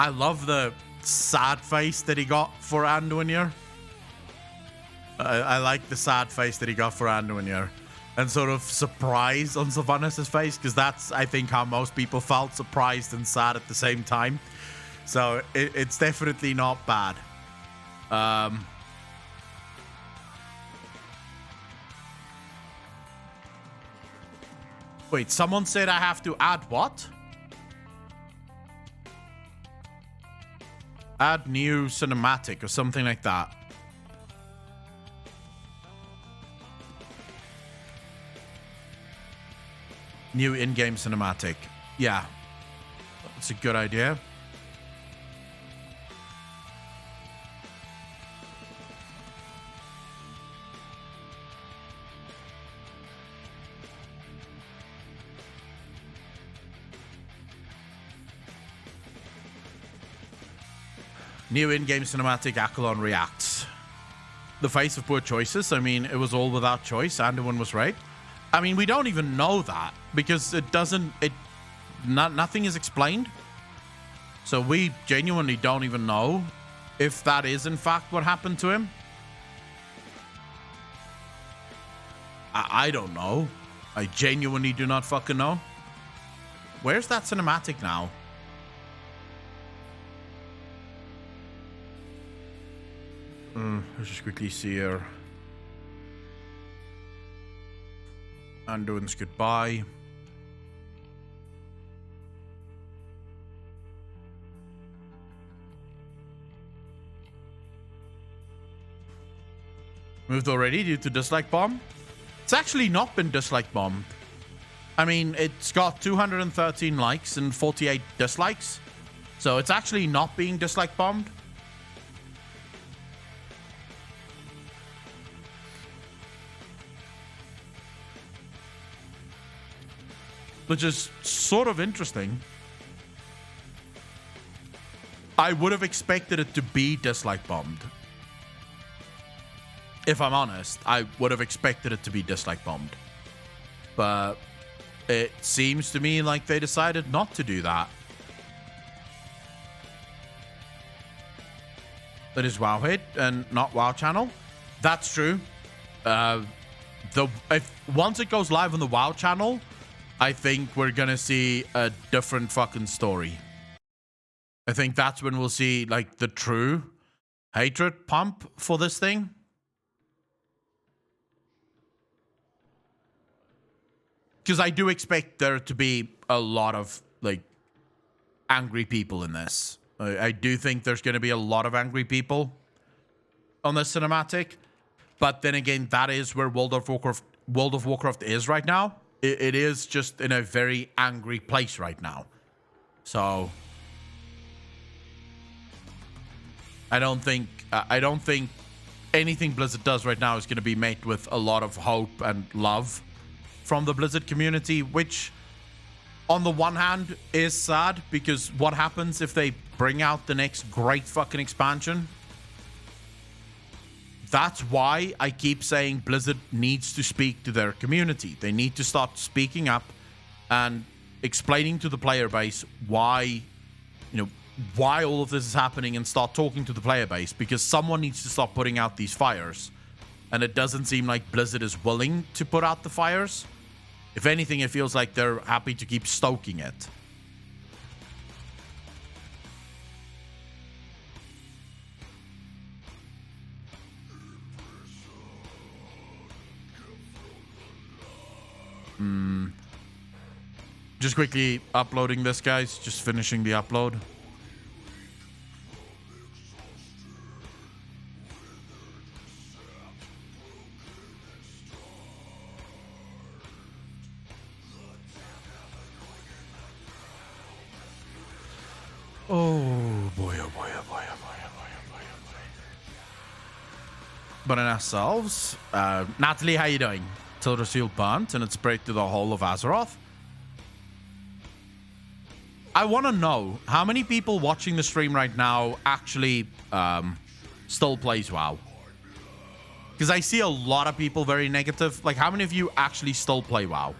I love the sad face that he got for Anduin here. I like the sad face that he got for Anduin here. And sort of surprise on Sylvanas' face, because that's, I think, how most people felt, surprised and sad at the same time. So it's definitely not bad. Wait, someone said I have to add what? Add new cinematic or something like that. New in-game cinematic. Yeah. That's a good idea. New in-game cinematic, Akalon reacts. The face of poor choices. I mean, it was all without choice. Anduin was right. I mean, we don't even know that because it doesn't. Nothing is explained. So we genuinely don't even know if that is in fact what happened to him. I don't know. I genuinely do not fucking know. Where's that cinematic now? Let's just quickly see here. Anduin's goodbye. Moved already due to dislike bomb? It's actually not been dislike bombed. I mean, it's got 213 likes and 48 dislikes. So it's actually not being dislike bombed. Which is sort of interesting. I would have expected it to be dislike bombed. If I'm honest, I would have expected it to be dislike bombed. But it seems to me like they decided not to do that. That is WoW hit and not WoW channel. That's true. Once it goes live on the WoW channel, I think we're gonna see a different fucking story. I think that's when we'll see like the true hatred pump for this thing. Because I do expect there to be a lot of like angry people in this. I do think there's gonna be a lot of angry people on this cinematic. But then again, that is where World of Warcraft is right now. It is just in a very angry place right now. So I don't think anything Blizzard does right now is going to be met with a lot of hope and love from the Blizzard community, which on the one hand is sad, because what happens if they bring out the next great fucking expansion? That's why I keep saying Blizzard needs to speak to their community. They need to start speaking up and explaining to the player base why all of this is happening, and start talking to the player base, because someone needs to start putting out these fires. And it doesn't seem like Blizzard is willing to put out the fires. If anything, it feels like they're happy to keep stoking it. Just quickly uploading this, guys. Just finishing the upload. Oh boy, oh boy, oh boy, oh boy, oh boy, oh boy, oh boy. But in ourselves, Natalie, how you doing? Tilda Seal burnt and it sprayed to the whole of Azeroth. I want to know how many people watching the stream right now actually still plays WoW. Because I see a lot of people very negative. Like, how many of you actually still play WoW?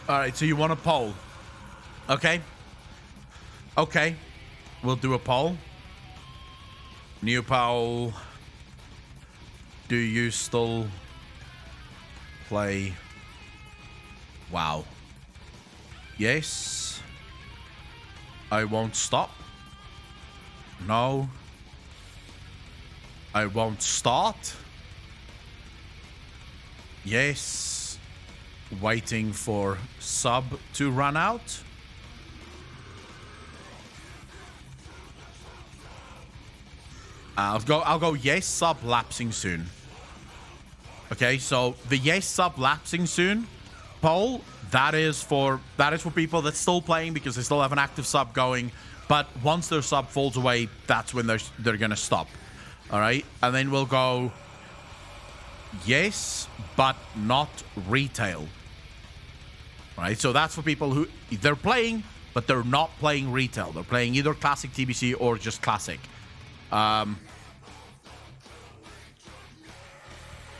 All right, so you want a poll. Okay. Okay. We'll do a poll. New poll. Do you still play WoW? Yes. I won't stop. No. I won't start. Yes. Waiting for sub to run out. I'll go yes, sub lapsing soon. Okay, so the yes, sub lapsing soon poll, that is for people that's still playing because they still have an active sub going, but once their sub falls away, that's when they're gonna stop. All right, and then we'll go yes, but not retail. Right, so that's for people who they're playing, but they're not playing retail. They're playing either classic TBC or just classic. I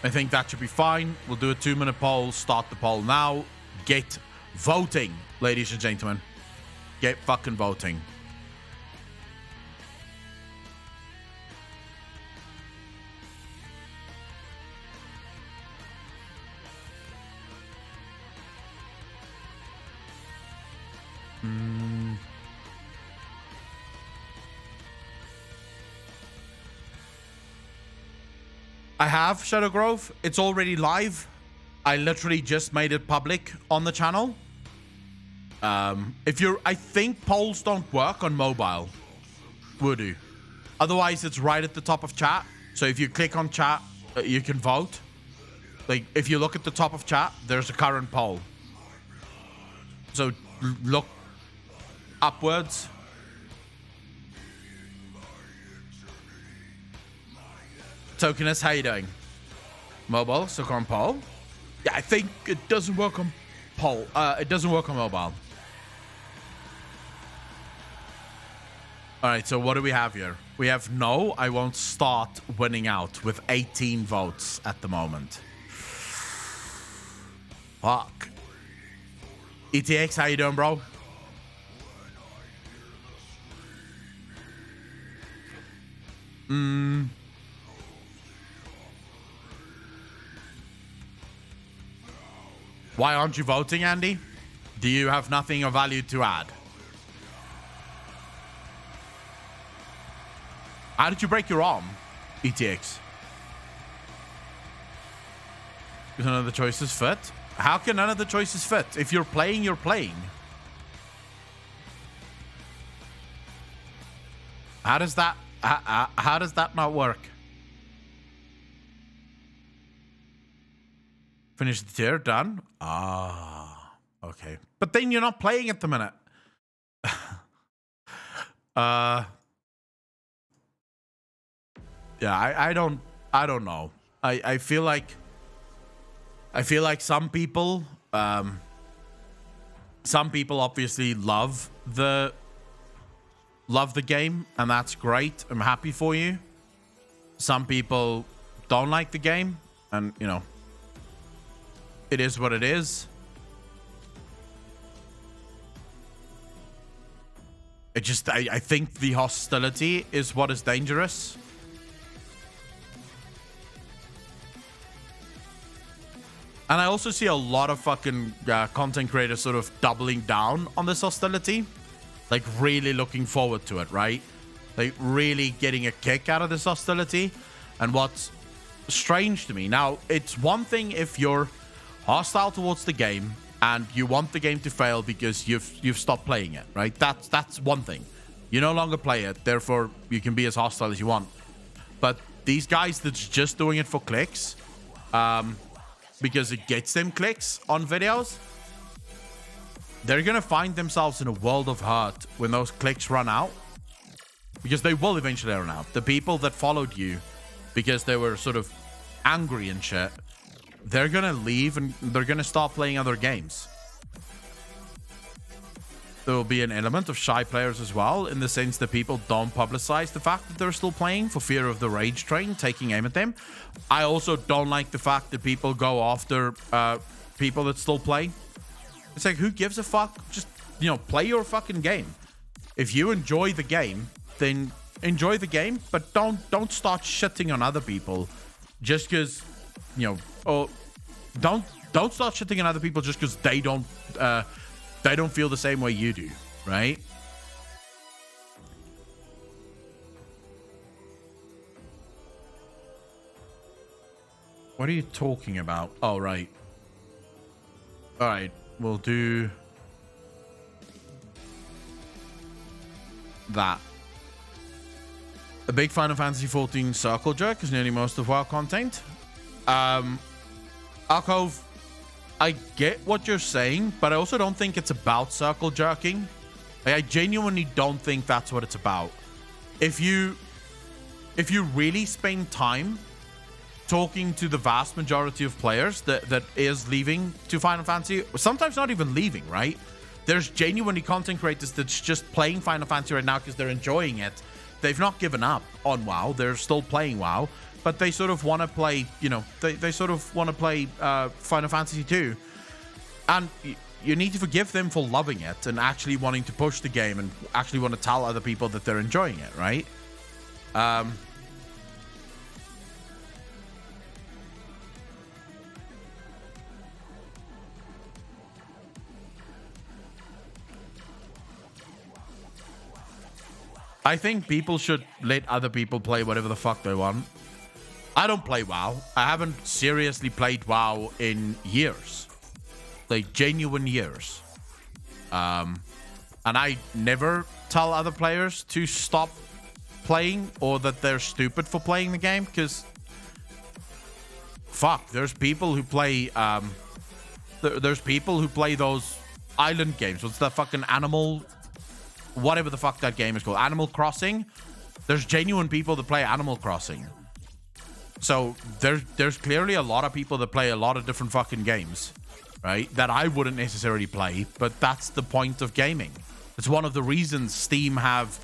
think that should be fine. We'll do a 2-minute poll. Start the poll now. Get voting, ladies and gentlemen. Get fucking voting. I have Shadow Grove. It's already live. I literally just made it public on the channel. I think polls don't work on mobile. Would you? Otherwise, it's right at the top of chat. So if you click on chat, you can vote. Like, if you look at the top of chat, there's a current poll. So look upwards. Tokenist, how you doing? Mobile, so on poll. Yeah, I think it doesn't work on poll. It doesn't work on mobile. All right, so what do we have here? We have no, I won't start winning out with 18 votes at the moment. Fuck. ETX, how you doing, bro? Why aren't you voting, Andy? Do you have nothing of value to add? How did you break your arm, ETX? Because none of the choices fit? How can none of the choices fit? If you're playing, you're playing. How does that not work? Finish the tier, done. Ah, okay. But then you're not playing at the minute. Yeah, I don't know. I feel like some people obviously love the game, and that's great. I'm happy for you. Some people don't like the game, and you know, it is what it is. I think the hostility is what is dangerous. And I also see a lot of fucking content creators sort of doubling down on this hostility. Like, really looking forward to it, right? Like, really getting a kick out of this hostility. And what's strange to me, now, it's one thing if you're hostile towards the game and you want the game to fail because you've stopped playing it, right? That's one thing. You no longer play it, therefore you can be as hostile as you want. But these guys that's just doing it for clicks, because it gets them clicks on videos, they're gonna find themselves in a world of hurt when those clicks run out, because they will eventually run out. The people that followed you because they were sort of angry and shit, they're gonna leave and they're gonna start playing other games. There will be an element of shy players as well, in the sense that people don't publicize the fact that they're still playing for fear of the rage train taking aim at them. I also don't like the fact that people go after people that still play. It's like, who gives a fuck? Just, you know, play your fucking game. If you enjoy the game, then enjoy the game, but don't start shitting on other people just because, you know, or don't start shitting on other people just because they don't feel the same way you do, right? What are you talking about? Oh, right. All right, we'll do that. A big Final Fantasy XIV circle jerk is nearly most of WoW content. Alcove, I get what you're saying, but I also don't think it's about circle jerking. Like, I genuinely don't think that's what it's about. If you really spend time talking to the vast majority of players that is leaving to Final Fantasy, sometimes not even leaving, right? There's genuinely content creators that's just playing Final Fantasy right now because they're enjoying it. They've not given up on WoW. They're still playing WoW, but they sort of want to play, you know, they sort of want to play Final Fantasy 2. And you need to forgive them for loving it and actually wanting to push the game and actually want to tell other people that they're enjoying it, right? I think people should let other people play whatever the fuck they want. I don't play WoW. I haven't seriously played WoW in years. Like, genuine years. And I never tell other players to stop playing or that they're stupid for playing the game, because fuck, there's people who play there's people who play those island games. What's that fucking animal, whatever the fuck that game is called, Animal Crossing? There's genuine people that play Animal Crossing. So there's clearly a lot of people that play a lot of different fucking games, right? That I wouldn't necessarily play, but that's the point of gaming. It's one of the reasons Steam have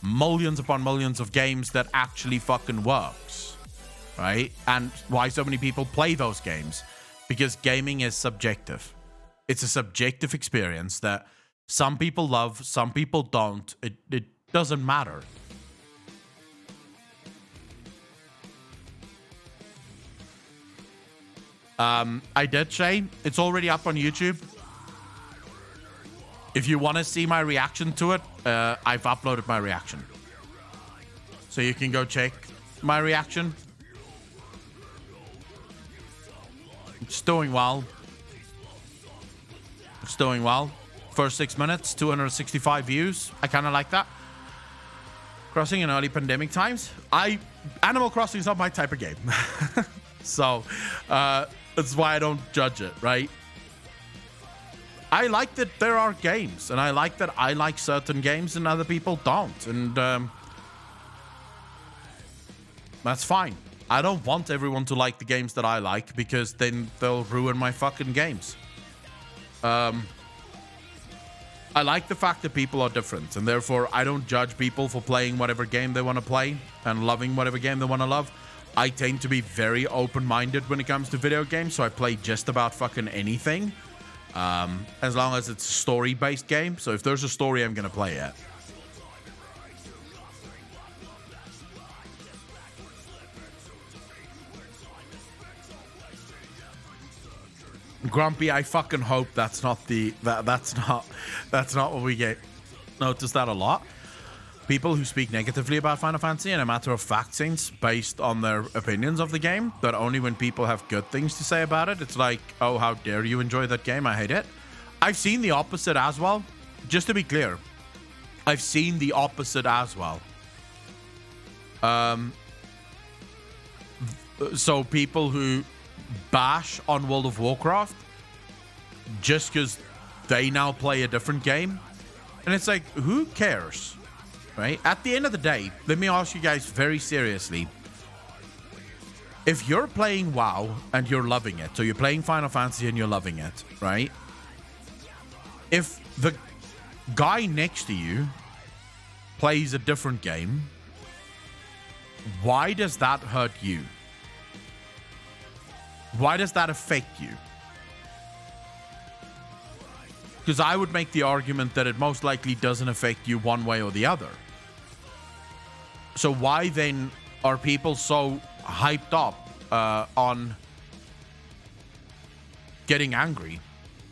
millions upon millions of games that actually fucking works, right? And why so many people play those games? Because gaming is subjective. It's a subjective experience that some people love, some people don't. It doesn't matter. I did say it's already up on YouTube. If you want to see my reaction to it, I've uploaded my reaction. So you can go check my reaction. It's doing well. It's doing well. First 6 minutes, 265 views. I kind of like that. Crossing in early pandemic times. Animal Crossing is not my type of game. So, that's why I don't judge it, right? I like that there are games, and I like that I like certain games and other people don't, and that's fine. I don't want everyone to like the games that I like, because then they'll ruin my fucking games. I like the fact that people are different, and therefore I don't judge people for playing whatever game they want to play and loving whatever game they want to love. I tend to be very open-minded when it comes to video games, so I play just about fucking anything, as long as it's a story-based game. So if there's a story, I'm gonna play it. Grumpy, I fucking hope that's not that's not what we get. Notice that a lot. People who speak negatively about Final Fantasy in a matter-of-fact sense based on their opinions of the game, but only when people have good things to say about it. It's like, oh, how dare you enjoy that game? I hate it. I've seen the opposite as well. Just to be clear, I've seen the opposite as well. So people who bash on World of Warcraft just because they now play a different game. And it's like, who cares? Right? At the end of the day, let me ask you guys very seriously. If you're playing WoW and you're loving it, so you're playing Final Fantasy and you're loving it, right? If the guy next to you plays a different game, why does that hurt you? Why does that affect you? Because I would make the argument that it most likely doesn't affect you one way or the other. So why then are people so hyped up on getting angry?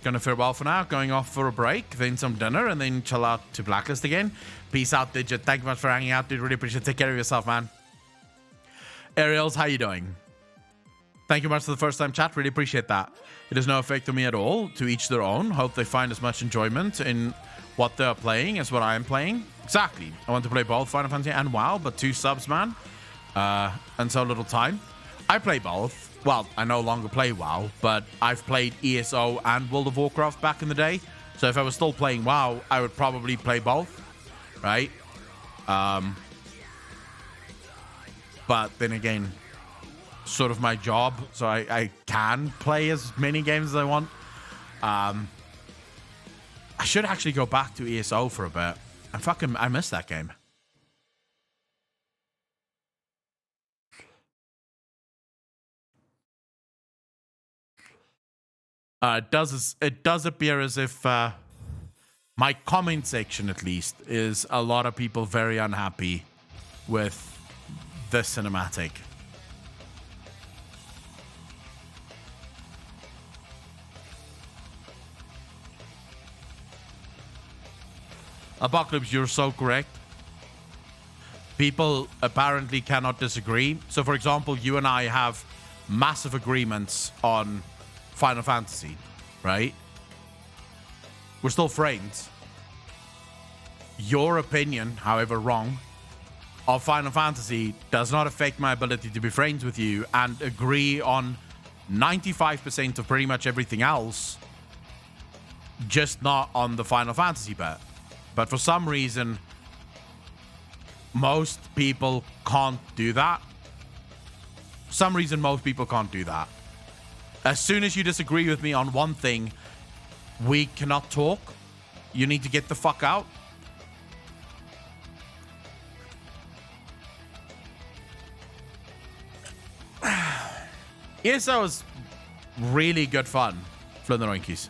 Gonna farewell for now, going off for a break, then some dinner, and then chill out to Blacklist again. Peace out, Digit. Thank you much for hanging out, dude. Really appreciate it. Take care of yourself, man. Ariels, how you doing? Thank you much for the first time chat. Really appreciate that. It has no effect on me at all. To each their own. Hope they find as much enjoyment in what they're playing as what I am playing. Exactly. I want to play both Final Fantasy and WoW, but 2 subs, man. And so little time. I play both. Well, I no longer play WoW, but I've played ESO and World of Warcraft back in the day. So if I was still playing WoW, I would probably play both. Right? But then again, sort of my job, so I can play as many games as I want. I should actually go back to ESO for a bit. I miss that game. It does appear as if my comment section, at least, is a lot of people very unhappy with this cinematic. Apocalypse, you're so correct. People apparently cannot disagree. So, for example, you and I have massive agreements on Final Fantasy, right? We're still friends. Your opinion, however wrong, of Final Fantasy does not affect my ability to be friends with you and agree on 95% of pretty much everything else, just not on the Final Fantasy bit. But for some reason, most people can't do that. For some reason, most people can't do that. As soon as you disagree with me on one thing, we cannot talk. You need to get the fuck out. ESO was really good fun, Flinderoinkies.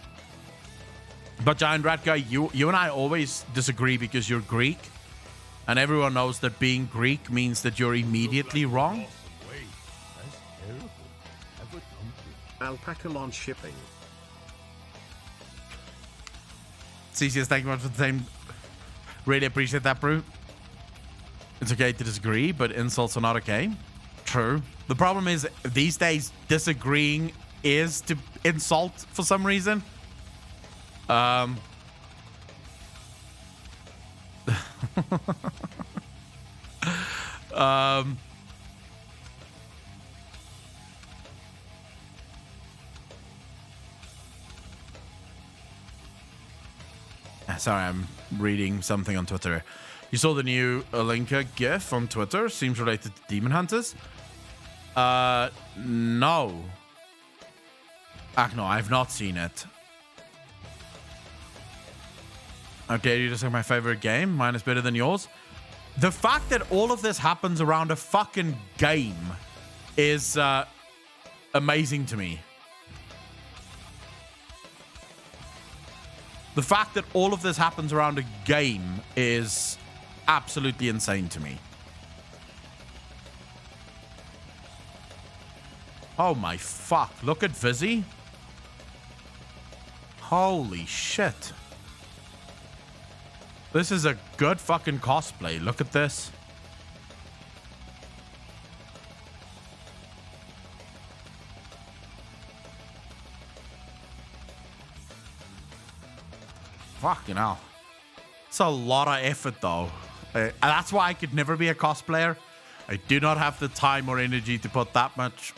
But Giant Rat Guy, you and I always disagree because you're Greek. And everyone knows that being Greek means that you're immediately wrong. Alpaca launch shipping. CCS, thank you much for the same. Really appreciate that, Brute. It's okay to disagree, but insults are not okay. True. The problem is, these days, disagreeing is to insult for some reason. Sorry, I'm reading something on Twitter. You saw the new Alinka GIF on Twitter? Seems related to Demon Hunters? No. No, I've not seen it. How dare you to say my favorite game? Mine is better than yours. The fact that all of this happens around a fucking game is amazing to me. The fact that all of this happens around a game is absolutely insane to me. Oh my fuck. Look at Vizzy. Holy shit. This is a good fucking cosplay. Look at this. fucking hell. It's a lot of effort, though. And that's why I could never be a cosplayer. I do not have the time or energy to put that much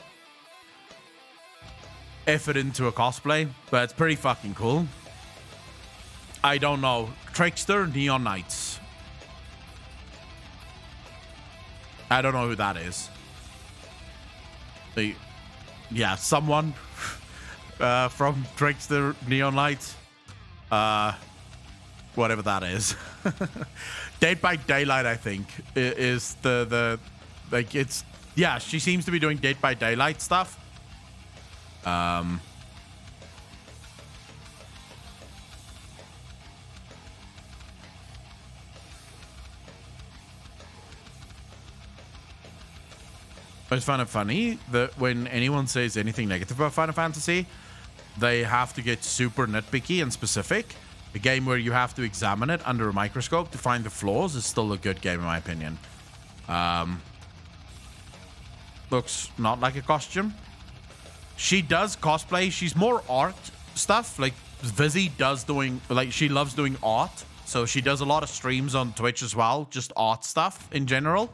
effort into a cosplay, but it's pretty fucking cool. I don't know. Trickster, Neon Knights. I don't know who that is. Yeah, someone from Trickster, Neon Knights. Whatever that is. Dead by Daylight, I think, is the like, it's, yeah, she seems to be doing Dead by Daylight stuff. I just find it funny that when anyone says anything negative about Final Fantasy, they have to get super nitpicky and specific. A game where you have to examine it under a microscope to find the flaws is still a good game, in my opinion. Looks not like a costume. She does cosplay. She's more art stuff. Like, Vizzy does doing, like, she loves doing art. So she does a lot of streams on Twitch as well. Just art stuff in general.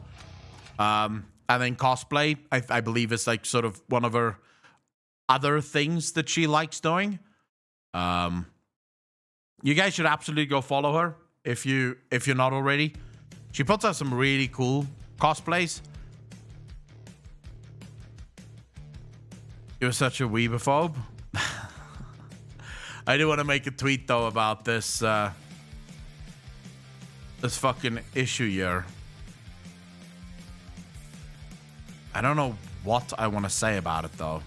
And then cosplay, I believe, is like sort of one of her other things that she likes doing. You guys should absolutely go follow her if you're not already. She puts out some really cool cosplays. You're such a weebophobe. I do want to make a tweet though about this this fucking issue here. I don't know what I want to say about it, though.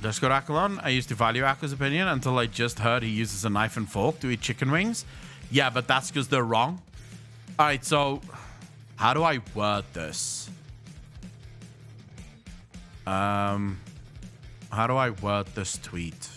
Discord Akalon, I used to value Aka's opinion until I just heard he uses a knife and fork to eat chicken wings. Yeah, but that's because they're wrong. All right, so how do I word this? How do I word this tweet?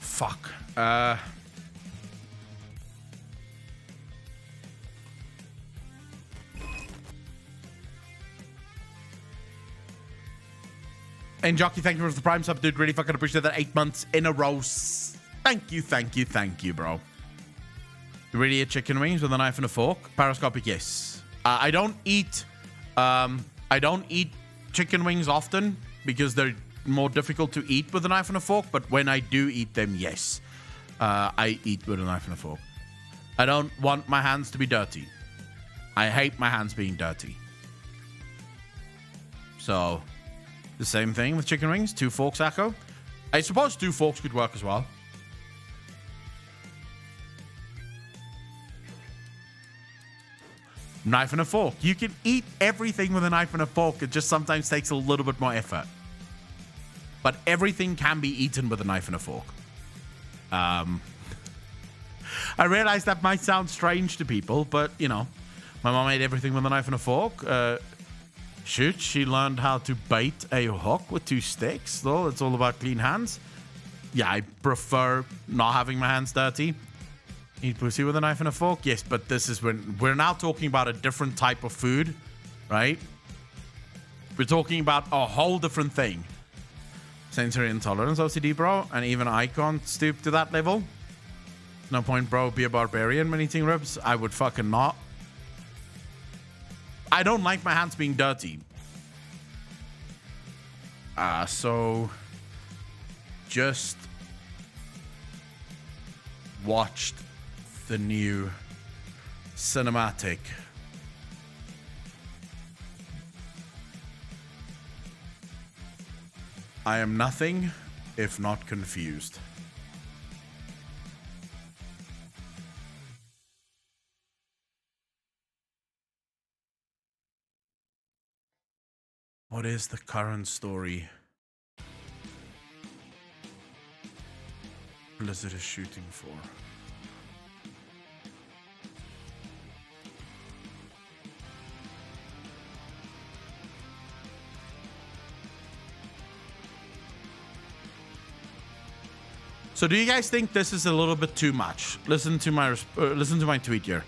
Fuck. And Jockey, thank you for the Prime sub, dude. Really fucking appreciate that. 8 months in a row. Thank you, bro. You really eat chicken wings with a knife and a fork? Parascopic, yes. I don't eat chicken wings often because they're more difficult to eat with a knife and a fork, but when I do eat them, yes. I eat with a knife and a fork. I don't want my hands to be dirty. I hate my hands being dirty. So, the same thing with chicken wings. 2 forks, Akko. I suppose 2 forks could work as well. Knife and a fork. You can eat everything with a knife and a fork. It just sometimes takes a little bit more effort. But everything can be eaten with a knife and a fork. I realize that might sound strange to people, but, you know, my mom ate everything with a knife and a fork. Shoot, she learned how to bait a hook with 2 sticks, though. It's all about clean hands. Yeah, I prefer not having my hands dirty. Eat pussy with a knife and a fork? Yes, but this is when we're now talking about a different type of food, right? We're talking about a whole different thing. Sensory intolerance, OCD, bro. And even I can't stoop to that level. No point, bro. Be a barbarian when eating ribs. I would fucking not. I don't like my hands being dirty. So just watched the new cinematic. I am nothing if not confused. What is the current story Blizzard is shooting for? So do you guys think this is a little bit too much? Listen to my tweet here.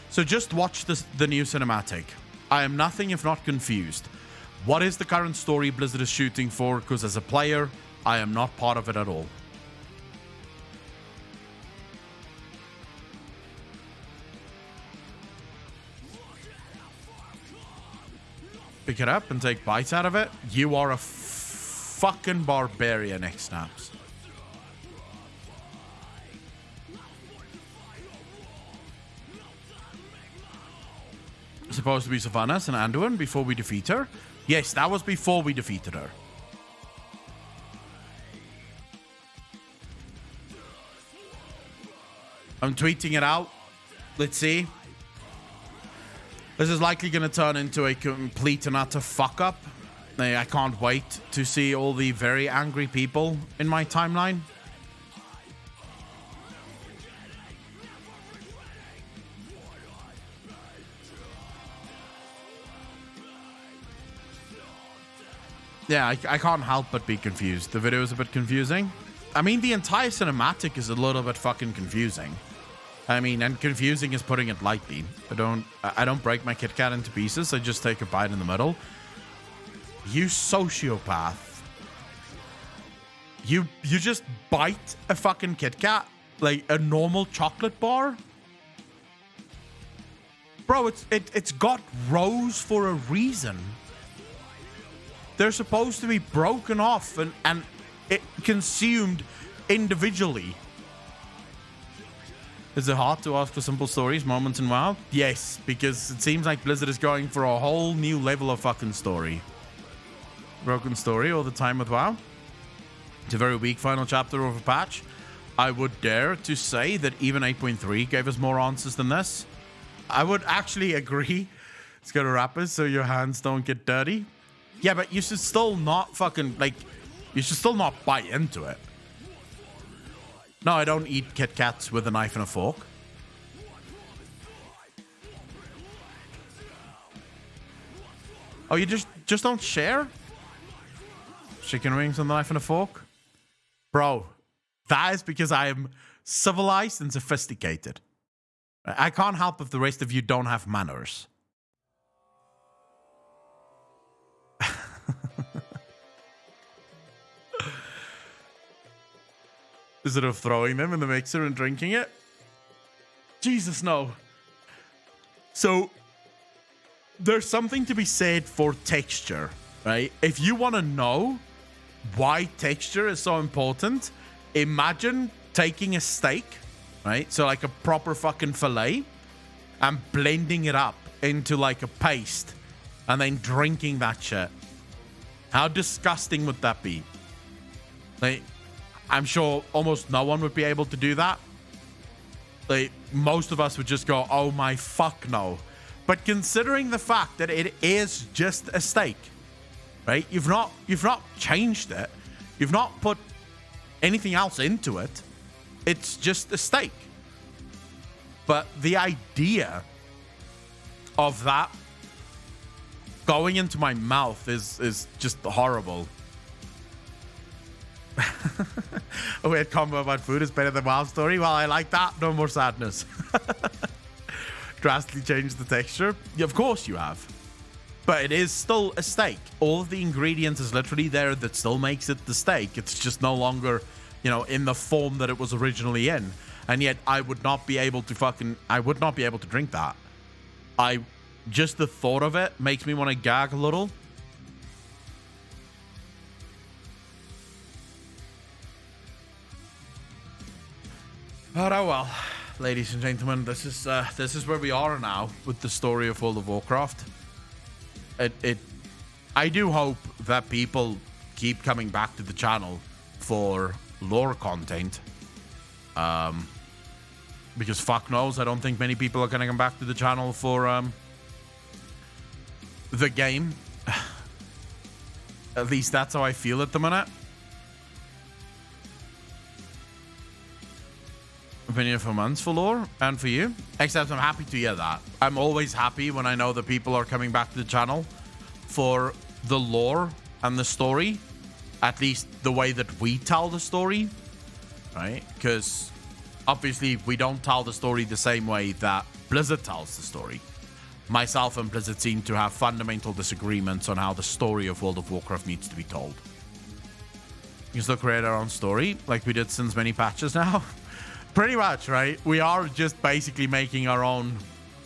So just watch the new cinematic. I am nothing if not confused. What is the current story Blizzard is shooting for? Because as a player, I am not part of it at all. Pick it up and take bites out of it. You are a fucking barbarian, X-Snaps. Supposed to be Sylvanas and Anduin before we defeat her? Yes, that was before we defeated her. I'm tweeting it out. Let's see. This is likely going to turn into a complete and utter fuck up. I can't wait to see all the very angry people in my timeline. Yeah, I can't help but be confused. The video is a bit confusing. I mean, the entire cinematic is a little bit fucking confusing. I mean, and confusing is putting it lightly. I don't break my Kit Kat into pieces. I just take a bite in the middle. You sociopath. You just bite a fucking Kit Kat? Like a normal chocolate bar? Bro, it's got rows for a reason. They're supposed to be broken off and consumed individually. Is it hard to ask for simple stories, moments in WoW? Yes, because it seems like Blizzard is going for a whole new level of fucking story. Broken story all the time with WoW. It's a very weak final chapter of a patch. I would dare to say that even 8.3 gave us more answers than this. I would actually agree. It's got a wrapper so your hands don't get dirty. Yeah, but you should still not fucking, like, you should still not bite into it. No, I don't eat Kit Kats with a knife and a fork. Oh, you just don't share? Chicken wings on the knife and a fork? Bro, that is because I am civilized and sophisticated. I can't help if the rest of you don't have manners. Instead of throwing them in the mixer and drinking it? Jesus, no. So, there's something to be said for texture, right? If you want to know why texture is so important, imagine taking a steak, right? So like a proper fucking fillet, and blending it up into like a paste, and then drinking that shit. How disgusting would that be? Like, I'm sure almost no one would be able to do that. Like, most of us would just go, oh my fuck no. But considering the fact that it is just a steak, right? You've not changed it. You've not put anything else into it. It's just a steak. But the idea of that going into my mouth is just horrible. A weird combo about food is better than WoW story. Well, I like that. No more sadness. Drastically changed the texture. Yeah, of course you have. But it is still a steak. All of the ingredients is literally there that still makes it the steak. It's just no longer, you know, in the form that it was originally in. And yet I would not be able to drink that. Just the thought of it makes me want to gag a little. But oh well, ladies and gentlemen, this is where we are now with the story of World of Warcraft. I do hope that people keep coming back to the channel for lore content. Because fuck knows, I don't think many people are gonna come back to the channel for the game. At least that's how I feel at the minute. Opinion for months for lore and for you. Except I'm happy to hear that. I'm always happy when I know that people are coming back to the channel for the lore and the story. At least the way that we tell the story. Right? Because obviously we don't tell the story the same way that Blizzard tells the story. Myself and Blizzard seem to have fundamental disagreements on how the story of World of Warcraft needs to be told. We can still create our own story, like we did since many patches now. Pretty much, right? We are just basically making our own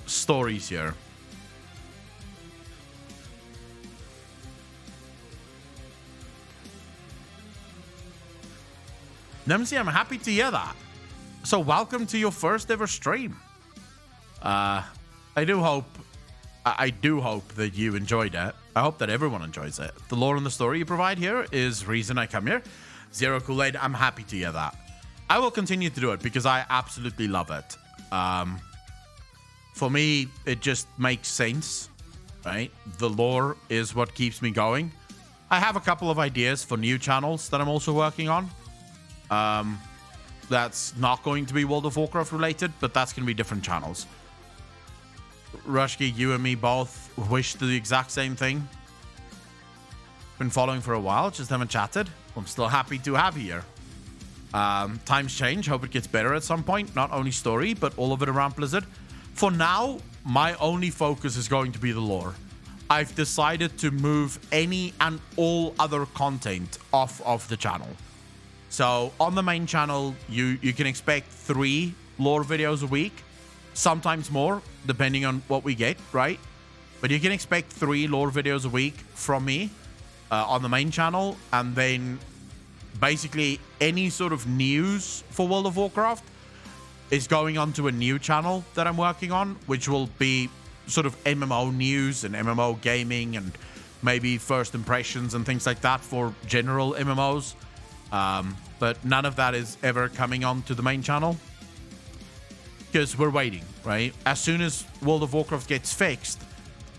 stories here. Nemsi, I'm happy to hear that. So welcome to your first ever stream. I do hope that you enjoyed it. I hope that everyone enjoys it. The lore and the story you provide here is reason I come here. Zero Kool-Aid, I'm happy to hear that. I will continue to do it because I absolutely love it. For me, it just makes sense, right? The lore is what keeps me going. I have a couple of ideas for new channels that I'm also working on. That's not going to be World of Warcraft related, but that's going to be different channels. Rushki, you and me both wish the exact same thing. Been following for a while, just haven't chatted. I'm still happy to have you here. Times change, hope it gets better at some point. Not only story, but all of it around Blizzard. For now, my only focus is going to be the lore. I've decided to move any and all other content off of the channel. So on the main channel, you can expect 3 lore videos a week. Sometimes more, depending on what we get, right? But you can expect 3 lore videos a week from me on the main channel. And then basically any sort of news for World of Warcraft is going onto a new channel that I'm working on, which will be sort of MMO news and MMO gaming and maybe first impressions and things like that for general MMOs. But none of that is ever coming onto the main channel. Because we're waiting, right? As soon as World of Warcraft gets fixed,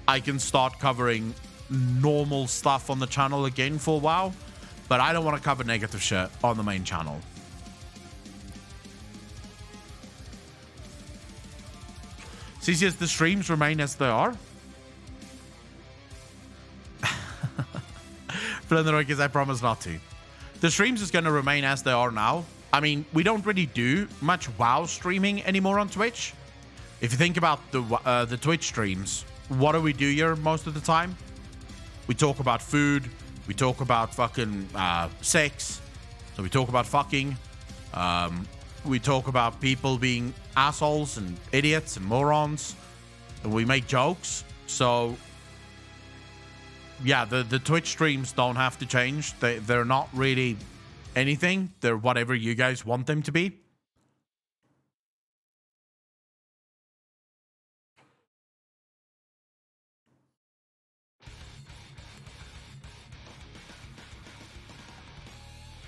I can start covering normal stuff on the channel again for a while. But I don't want to cover negative shit on the main channel. CCS, the streams remain as they are. Because I promise not to. The streams is going to remain as they are now. I mean, we don't really do much WoW streaming anymore on Twitch. If you think about the Twitch streams, what do we do here most of the time? We talk about food. We talk about fucking sex. So we talk about fucking. We talk about people being assholes and idiots and morons. And we make jokes. So, yeah, the Twitch streams don't have to change. They're not really anything. They're whatever you guys want them to be.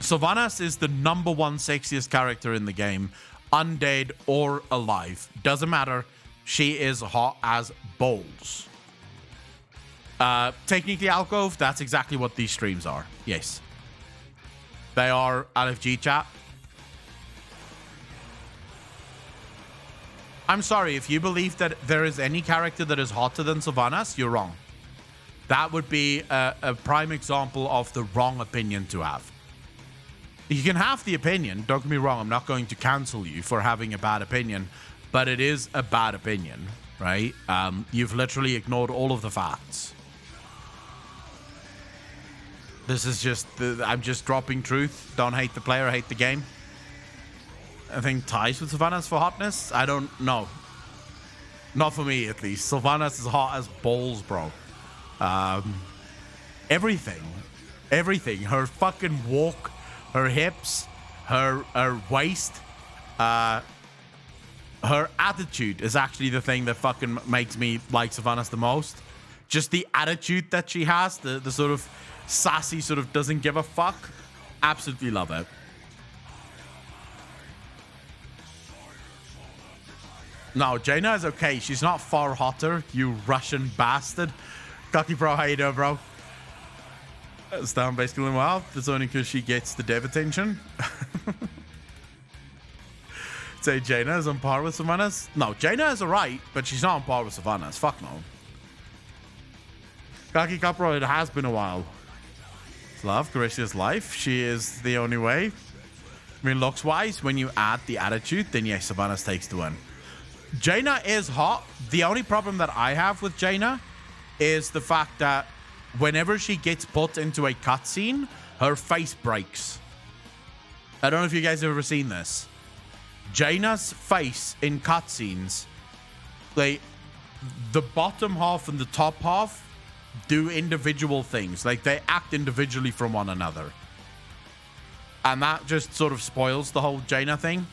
Sylvanas is the #1 sexiest character in the game, undead or alive. Doesn't matter. She is hot as balls. Technically, Alcove, that's exactly what these streams are. Yes. They are LFG chat. I'm sorry, if you believe that there is any character that is hotter than Sylvanas, you're wrong. That would be a prime example of the wrong opinion to have. You can have the opinion, don't get me wrong, I'm not going to cancel you for having a bad opinion, but it is a bad opinion, right? You've literally ignored all of the facts. This is just, I'm just dropping truth. Don't hate the player, hate the game. I think ties with Sylvanas for hotness? I don't know. Not for me, at least. Sylvanas is hot as balls, bro. Everything. Everything. Her fucking walk, her hips, her waist, her attitude is actually the thing that fucking makes me like Sylvanas the most. Just the attitude that she has, the sort of sassy, sort of doesn't give a fuck. Absolutely love it. No, Jaina is okay. She's not far hotter, you Russian bastard. Cocky bro, how you doing, bro? Stan basically, well, it's only because she gets the dev attention. Say Jaina is on par with Sylvanas. No, Jaina is alright, but she's not on par with Sylvanas. Fuck no. Kaki Capro, it has been a while. Love, Gracia's life. She is the only way. I mean, looks-wise, when you add the attitude, then yes, Sylvanas takes the win. Jaina is hot. The only problem that I have with Jaina is the fact that whenever she gets put into a cutscene, her face breaks. I don't know if you guys have ever seen this. Jaina's face in cutscenes, like the bottom half and the top half do individual things. Like they act individually from one another. And that just sort of spoils the whole Jaina thing.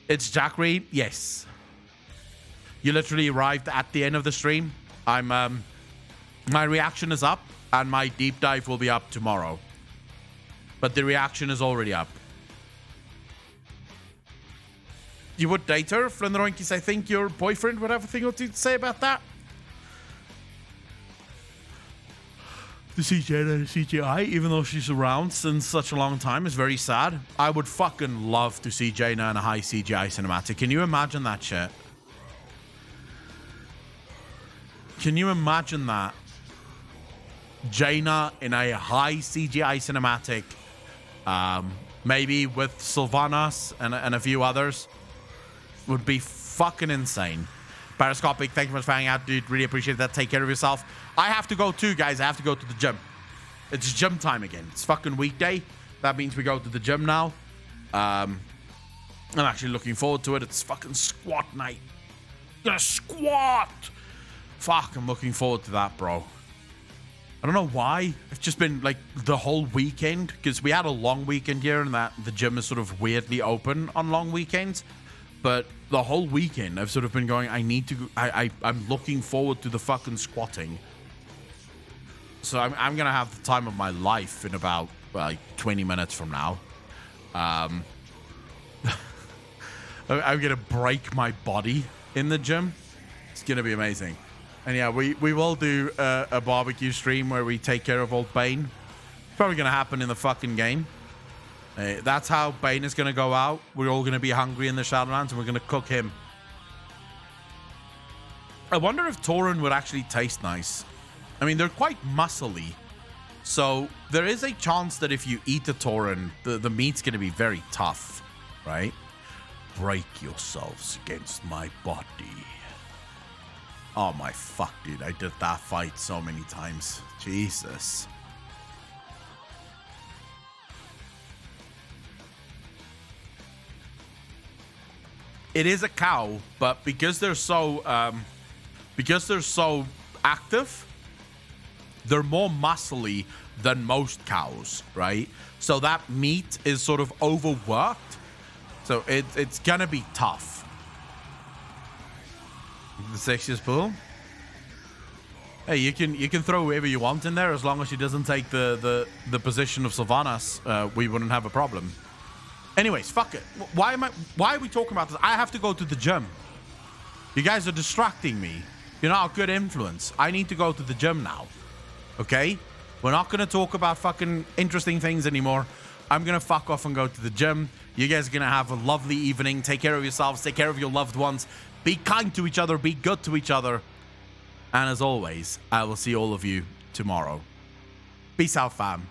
It's Jack Reed? Yes. You literally arrived at the end of the stream. My reaction is up, and my deep dive will be up tomorrow. But the reaction is already up. You would date her, Flinderoinkis? I think your boyfriend would have a thing or two to say about that. To see Jaina in CGI, even though she's around since such a long time, is very sad. I would fucking love to see Jaina in a high CGI cinematic. Can you imagine that shit? Can you imagine that? Jaina in a high CGI cinematic, maybe with Sylvanas and a few others, would be fucking insane. Parascopic, thank you so much for hanging out, dude. Really appreciate that. Take care of yourself. I have to go too, guys. I have to go to the gym. It's gym time again. It's fucking weekday. That means we go to the gym now. I'm actually looking forward to it. It's fucking squat night. Gonna squat! Fuck, I'm looking forward to that, bro. I don't know why. It's just been like the whole weekend, because we had a long weekend here and that the gym is sort of weirdly open on long weekends. But the whole weekend I've sort of been going, I'm looking forward to the fucking squatting. So I'm going to have the time of my life in about like 20 minutes from now. I'm going to break my body in the gym. It's going to be amazing. And yeah, we will do a barbecue stream where we take care of old Bane. It's probably going to happen in the fucking game. That's how Bane is going to go out. We're all going to be hungry in the Shadowlands and we're going to cook him. I wonder if Tauren would actually taste nice. I mean, they're quite muscly. So there is a chance that if you eat a Tauren, the meat's going to be very tough, right? Break yourselves against my body. Oh my fuck, dude. I did that fight so many times. Jesus. It is a cow, but because they're so active, they're more muscly than most cows, right? So that meat is sort of overworked. So it's gonna be tough. The sexiest pool. Hey, you can throw whoever you want in there as long as she doesn't take the position of Sylvanas. We wouldn't have a problem. Anyways, fuck it. Why are we talking about this? I have to go to the gym. You guys are distracting me. You're not a good influence. I need to go to the gym now. Okay? We're not going to talk about fucking interesting things anymore. I'm going to fuck off and go to the gym. You guys are going to have a lovely evening. Take care of yourselves. Take care of your loved ones. Be kind to each other. Be good to each other. And as always, I will see all of you tomorrow. Peace out, fam.